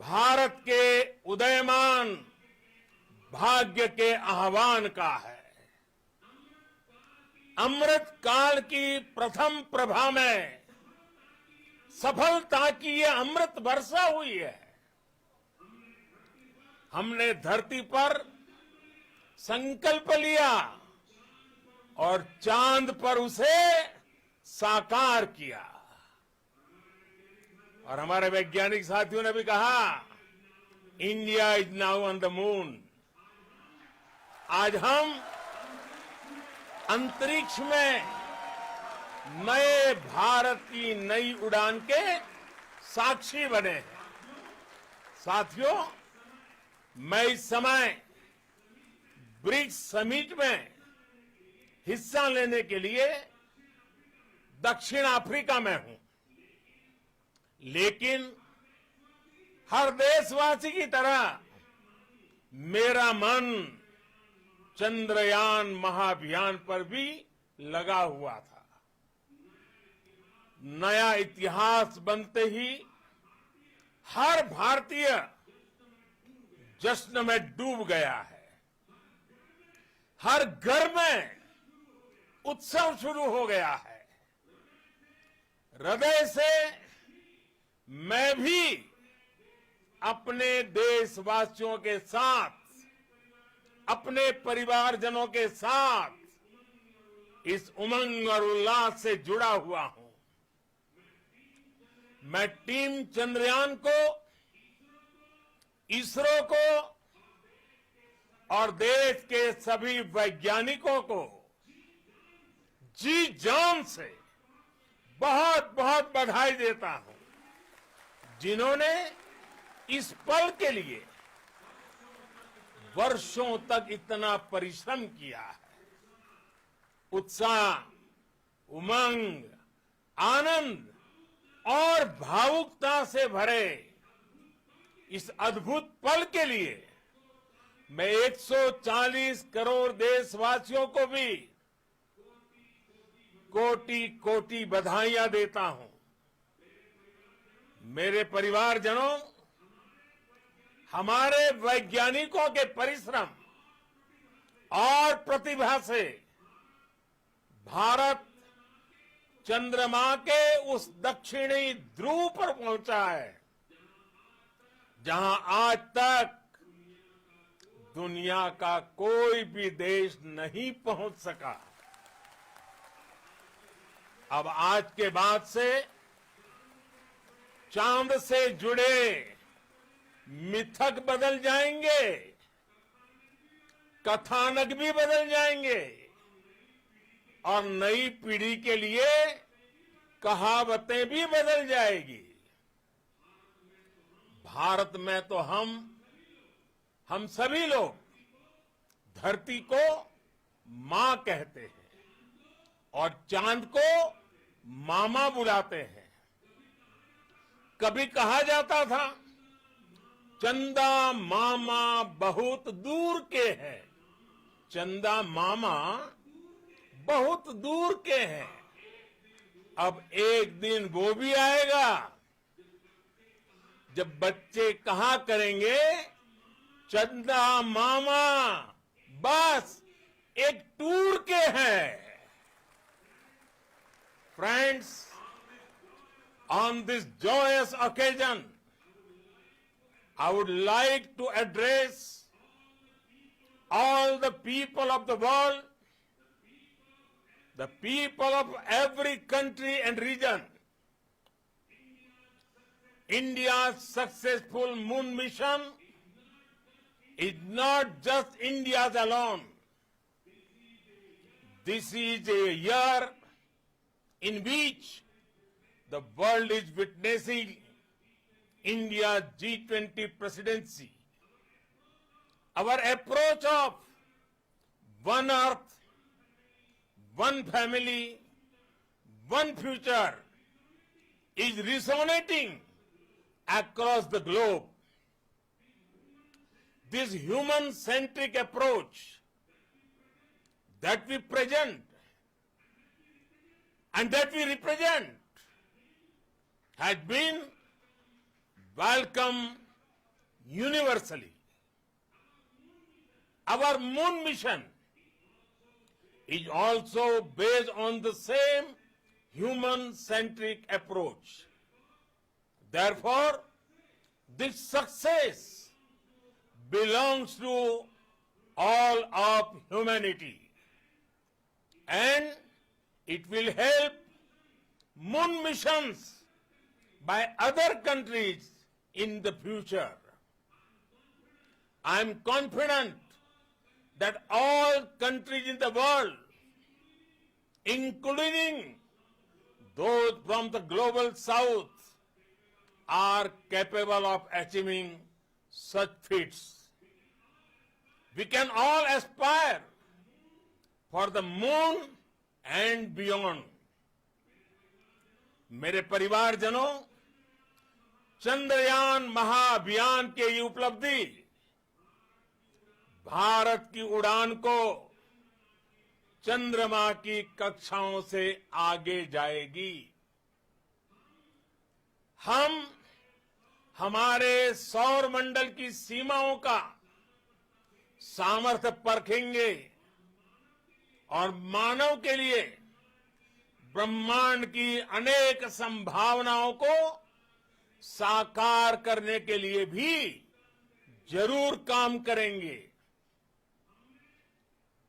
भारत के उदयमान भाग्य के आह्वान का है। अमृत काल की प्रथम प्रभा में सफलता की ये अमृत वर्षा हुई है। हमने धरती पर संकल्प लिया और चांद पर उसे साकार किया। और हमारे वैज्ञानिक साथियों ने भी कहा, India is now on the moon. आज हम अंतरिक्ष में नए भारत की नई उड़ान के साक्षी बने हैं। साथियों, मैं इस समय ब्रिक्स समिट में हिस्सा लेने के लिए दक्षिण अफ्रीका में हूं, लेकिन हर देशवासी की तरह मेरा मन चंद्रयान महाअभियान पर भी लगा हुआ था। नया इतिहास बनते ही हर भारतीय जश्न में डूब गया है। हर घर में उत्सव शुरू हो गया है। हृदय से मैं भी अपने देशवासियों के साथ, अपने परिवारजनों के साथ इस उमंग और उल्लास से जुड़ा हुआ हूं। मैं टीम चंद्रयान को, इसरो को और देश के सभी वैज्ञानिकों को जी जान से बहुत बहुत बधाई देता हूं, जिन्होंने इस पल के लिए वर्षों तक इतना परिश्रम किया है। उत्साह, उमंग, आनंद और भावुकता से भरे इस अद्भुत पल के लिए मैं 140 करोड़ देशवासियों को भी कोटि कोटि बधाइयां देता हूं। मेरे परिवारजनों, हमारे वैज्ञानिकों के परिश्रम और प्रतिभा से भारत चंद्रमा के उस दक्षिणी ध्रुव पर पहुंचा है, जहां आज तक दुनिया का कोई भी देश नहीं पहुंच सका। अब आज के बाद से चांद से जुड़े मिथक बदल जाएंगे, कथानक भी बदल जाएंगे और नई पीढ़ी के लिए कहावतें भी बदल जाएगी। भारत में तो हम सभी लोग धरती को मां कहते हैं और चांद को मामा बुलाते हैं। कभी कहा जाता था, चंदा मामा बहुत दूर के हैं। चंदा मामा बहुत दूर के हैं। अब एक दिन वो भी आएगा जब बच्चे कहा करेंगे, चंदा मामा बस एक टूर के हैं। Friends, on this joyous occasion, I would like to address all the people of the world, the people of every country and region. India's successful moon mission is not just India's alone. This is a year in which the world is witnessing India's G20 presidency. Our approach of one earth, one family, one future is resonating across the globe. This human-centric approach that we present and that we represent has been welcome universally. Our moon mission is also based on the same human-centric approach. Therefore, this success belongs to all of humanity, and it will help moon missions by other countries in the future. I am confident that all countries in the world, including those from the global south, are capable of achieving such feats. We can all aspire for the moon and beyond. मेरे परिवारजनों, चंद्रयान महाअभियान के ये उपलब्धि भारत की उड़ान को चंद्रमा की कक्षाओं से आगे जाएगी। हम हमारे सौर मंडल की सीमाओं का सामर्थ्य परखेंगे और मानव के लिए ब्रह्मांड की अनेक संभावनाओं को साकार करने के लिए भी जरूर काम करेंगे।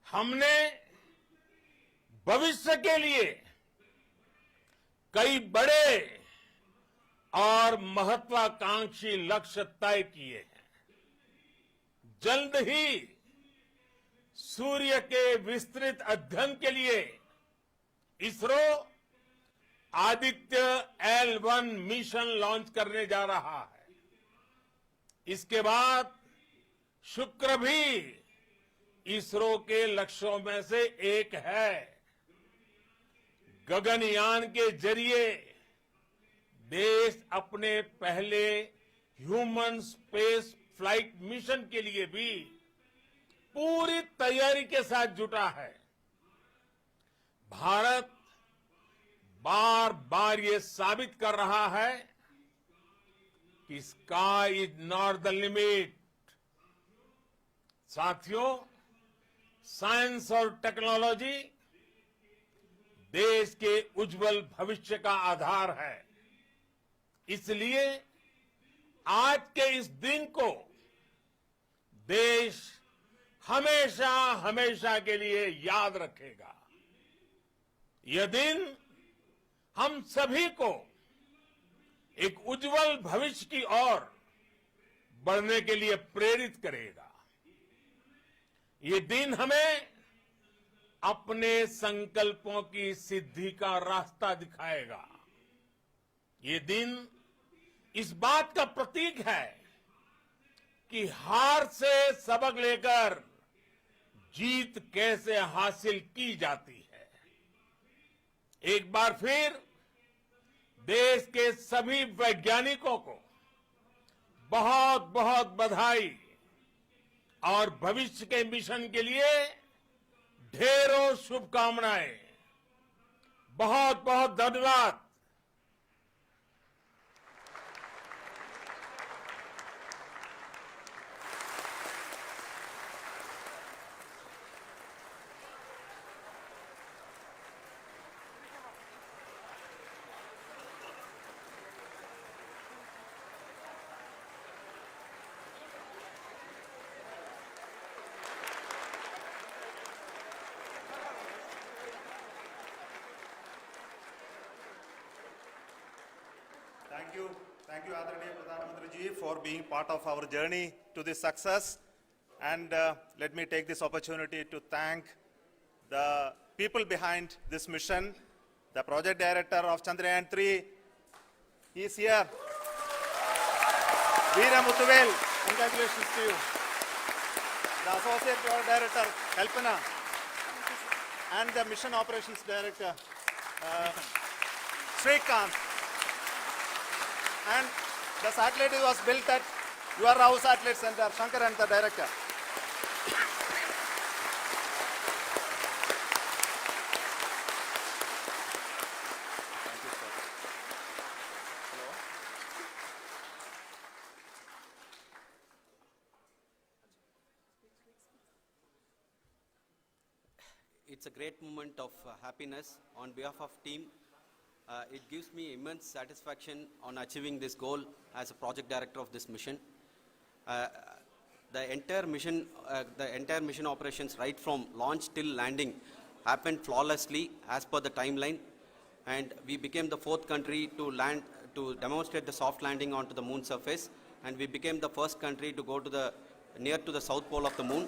हमने भविष्य के लिए कई बड़े और महत्वाकांक्षी लक्ष्य तय किए हैं। जल्द ही सूर्य के विस्तृत अध्ययन के लिए ISRO Aditya L1 mission launch करने जा रहा है। इसके बाद शुक्र भी इसरो के लक्ष्यों में से एक है। गगनयान के जरिए देश अपने पहले ह्यूमन स्पेस फ्लाइट मिशन के लिए भी पूरी तैयारी के साथ जुटा है। भारत बार बार ये साबित कर रहा है कि sky is not the limit. साथियों, साइंस और टेक्नोलॉजी देश के उज्जवल भविष्य का आधार है। इसलिए आज के इस दिन को देश हमेशा हमेशा के लिए याद रखेगा। यह दिन हम सभी को एक उज्जवल भविष्य की ओर बढ़ने के लिए प्रेरित करेगा। ये दिन हमें अपने संकल्पों की सिद्धि का रास्ता दिखाएगा। ये दिन इस बात का प्रतीक है कि हार से सबक लेकर जीत कैसे हासिल की जाती है। एक बार फिर देश के सभी वैज्ञानिकों को बहुत बहुत बधाई और भविष्य के मिशन के लिए ढेरों शुभकामनाएं। बहुत बहुत धन्यवाद। Thank you, Adaraniya Pradhan Mantri ji, for being part of our journey to this success. And let me take this opportunity to thank the people behind this mission. The project director of Chandrayaan-3, he is here. Veera Muthuvel, congratulations to you. The associate project director, Kalpana, and the mission operations director, Srikanth. And the satellite was built at your Rao Satellite Center, Shankar and the director. Thank you, sir. Hello. It's a great moment of happiness on behalf of team. It gives me immense satisfaction on achieving this goal as a project director of this mission. The entire mission operations right from launch till landing happened flawlessly as per the timeline, and we became the 4th country to demonstrate the soft landing onto the moon surface, and we became the first country to go to near to the south pole of the moon.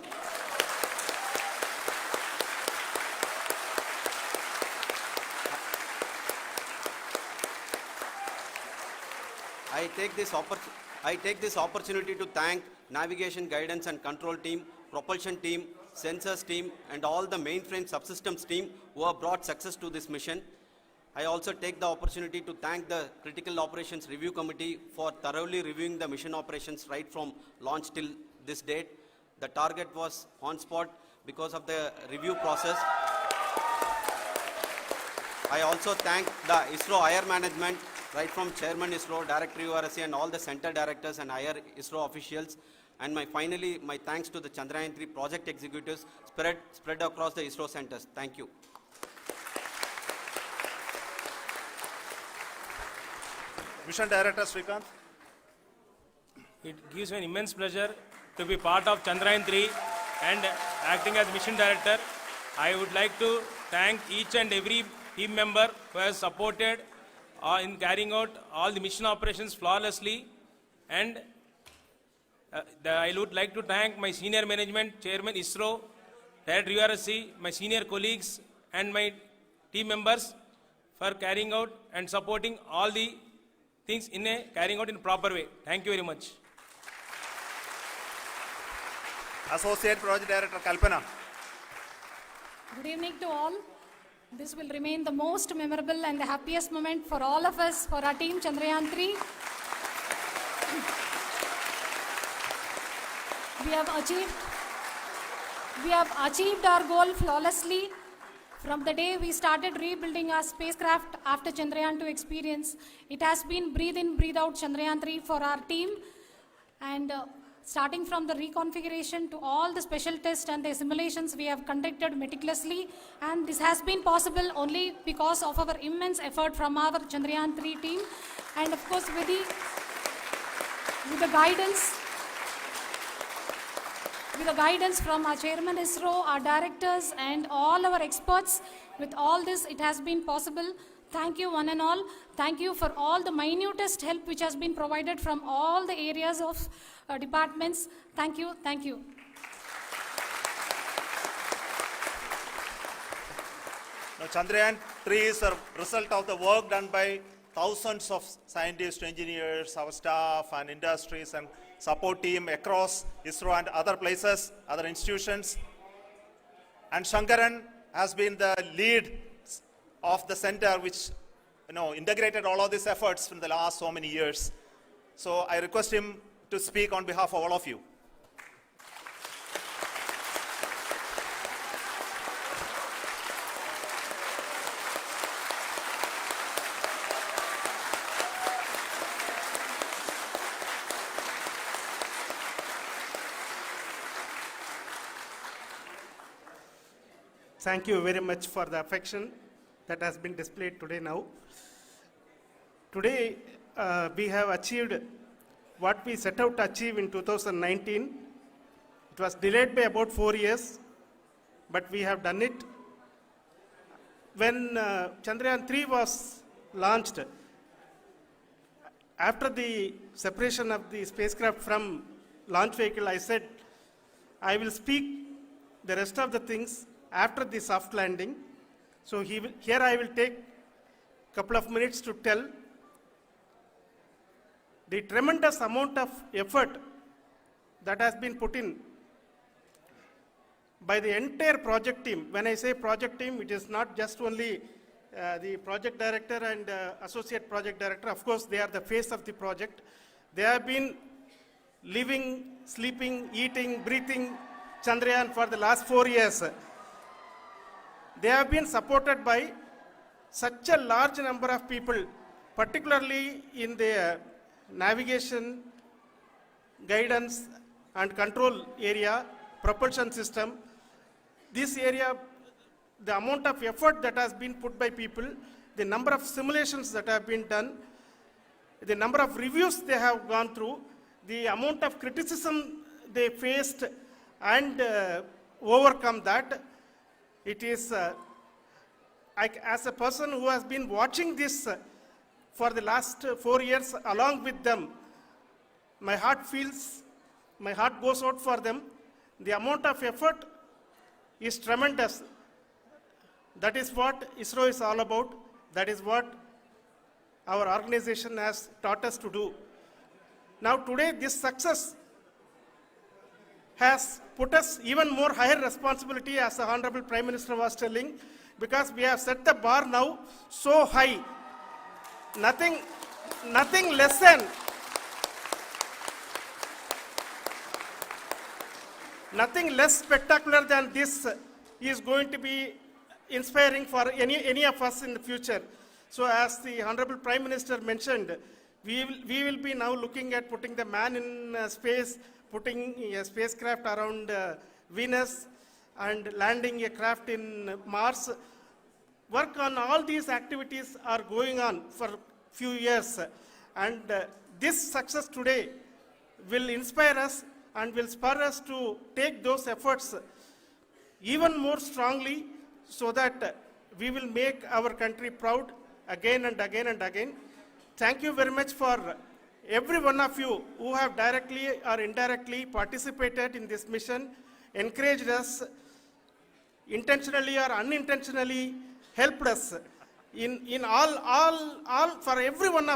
I take this opportunity to thank navigation, guidance and control team, propulsion team, sensors team and all the mainframe subsystems team who have brought success to this mission. I also take the opportunity to thank the Critical Operations Review Committee for thoroughly reviewing the mission operations right from launch till this date. The target was on spot because of the review process. I also thank the ISRO higher management, right from Chairman ISRO, Director URSC and all the center directors and higher ISRO officials. And finally, my thanks to the Chandrayaan-3 project executives spread across the ISRO centers. Thank you. Mission Director Srikanth. It gives me an immense pleasure to be part of Chandrayaan-3 and acting as mission director. I would like to thank each and every team member who has supported in carrying out all the mission operations flawlessly, and I would like to thank my senior management, Chairman ISRO, Director URSC, my senior colleagues and my team members for carrying out and supporting all the things carrying out in a proper way. Thank you very much. Associate Project Director Kalpana. Good evening to all. This will remain the most memorable and the happiest moment for all of us, for our team Chandrayaan-3. We have achieved our goal flawlessly. From the day we started rebuilding our spacecraft after Chandrayaan-2 experience, it has been breathe in, breathe out Chandrayaan-3 for our team. And starting from the reconfiguration to all the special tests and the simulations we have conducted meticulously, and this has been possible only because of our immense effort from our Chandrayaan-3 team, and of course with the guidance from our Chairman ISRO, our directors and all our experts. With all this, it has been possible. Thank you one and all. Thank you for all the minutest help which has been provided from all the areas of departments. Thank you. Thank you. Now, Chandrayaan-3 is a result of the work done by thousands of scientists, engineers, our staff and industries and support team across ISRO and other places, other institutions. And Shankaran has been the lead of the center which integrated all of these efforts in the last so many years. So I request him to speak on behalf of all of you. Thank you very much for the affection that has been displayed today now. Today, we have achieved what we set out to achieve in 2019. It was delayed by about 4 years, but we have done it. When Chandrayaan-3 was launched, after the separation of the spacecraft from launch vehicle, I said, I will speak the rest of the things after the soft landing. So here I will take a couple of minutes to tell the tremendous amount of effort that has been put in by the entire project team. When I say project team, it is not just only the project director and associate project director. Of course, they are the face of the project. They have been living, sleeping, eating, breathing Chandrayaan for the last 4 years. They have been supported by such a large number of people, particularly in the navigation, guidance and control area, propulsion system. This area the amount of effort that has been put by people, the number of simulations that have been done, the number of reviews they have gone through, the amount of criticism they faced and overcome that. It is, as a person who has been watching this for the last 4 years along with them, my heart goes out for them. The amount of effort is tremendous. That is what ISRO is all about. That is what our organization has taught us to do. Now today this success has put us even more higher responsibility, as the Honorable Prime Minister was telling, because we have set the bar now so high. Nothing less than nothing less spectacular than this is going to be inspiring for any of us in the future. So as the Honorable Prime Minister mentioned, we will be now looking at putting the man in space, putting a spacecraft around Venus and landing a craft in Mars. Work on all these activities are going on for few years, and this success today will inspire us and will spur us to take those efforts even more strongly, so that we will make our country proud again and again and again. Thank you very much for every one of you who have directly or indirectly participated in this mission, encouraged us, intentionally or unintentionally helped us in all for every one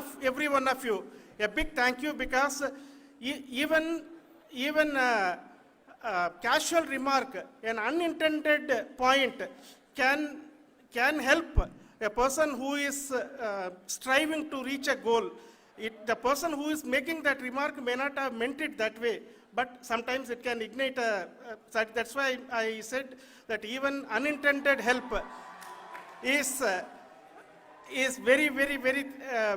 of you. A big thank you, because even casual remark, an unintended point can help a person who is striving to reach a goal. The person who is making that remark may not have meant it that way, but sometimes it can ignite that's why I said that even unintended help is very, very, very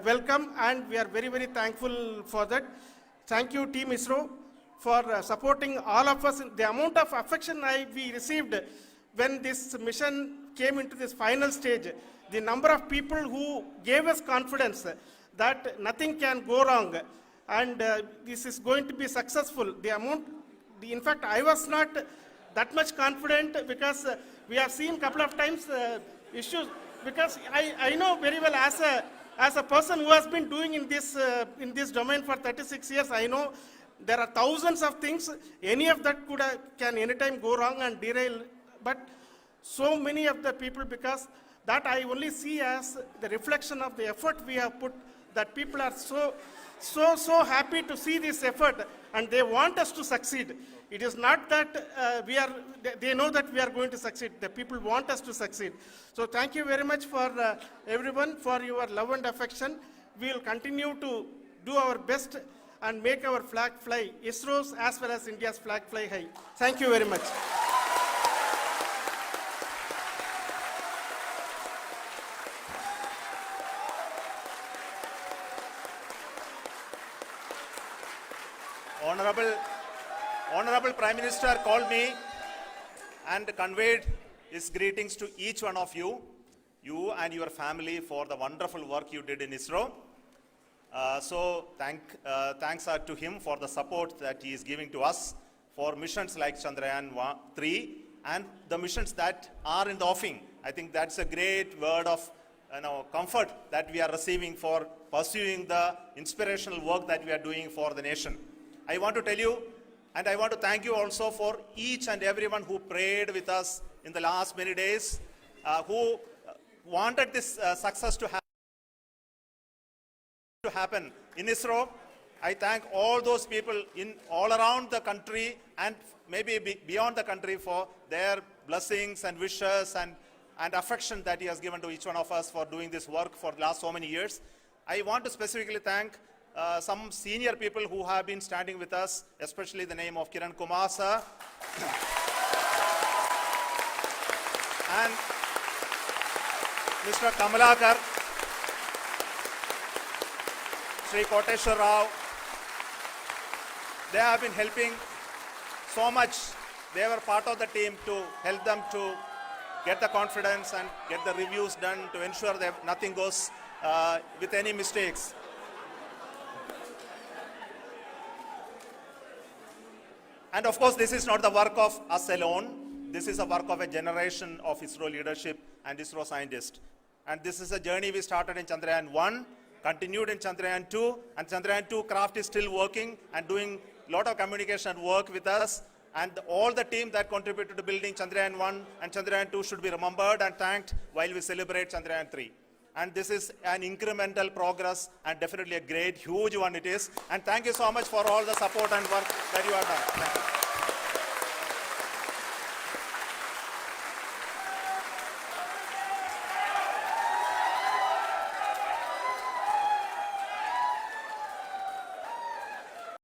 welcome, and we are very, very thankful for that. Thank you, Team ISRO, for supporting all of us. The amount of affection we received when this mission came into this final stage, the number of people who gave us confidence that nothing can go wrong and this is going to be successful. In fact, I was not that much confident, because we have seen a couple of times issues, because I know very well as a person who has been doing in this domain for 36 years, I know there are thousands of things. Any of that can anytime go wrong and derail. But so many of the people, because that I only see as the reflection of the effort we have put, that people are so happy to see this effort and they want us to succeed. It is not that they know that we are going to succeed. The people want us to succeed. So thank you very much for everyone for your love and affection. We will continue to do our best and make our flag fly, ISRO's as well as India's flag fly high. Thank you very much. Honorable Prime Minister called me and conveyed his greetings to each one of you and your family, for the wonderful work you did in ISRO. So thanks are to him for the support that he is giving to us for missions like Chandrayaan 3 and the missions that are in the offing. I think that's a great word of comfort that we are receiving for pursuing the inspirational work that we are doing for the nation. I want to tell you, and I want to thank you also for each and everyone who prayed with us in the last many days, who wanted this success to happen in ISRO. I thank all those people all around the country and maybe beyond the country for their blessings and wishes and affection that he has given to each one of us for doing this work for the last so many years. I want to specifically thank some senior people who have been standing with us, especially the name of Kiran Kumar sir and Mr. Kamalakar, Sri Koteshwar Rao. They have been helping so much. They were part of the team to help them to get the confidence and get the reviews done to ensure that nothing goes with any mistakes. And of course, this is not the work of us alone. This is a work of a generation of ISRO leadership and ISRO scientists. And this is a journey we started in Chandrayaan 1, continued in Chandrayaan 2, and Chandrayaan 2 craft is still working and doing a lot of communication work with us. And all the team that contributed to building Chandrayaan 1 and Chandrayaan 2 should be remembered and thanked while we celebrate Chandrayaan 3. And this is an incremental progress and definitely a great, huge one it is. And thank you so much for all the support and work that you have done. Thank you.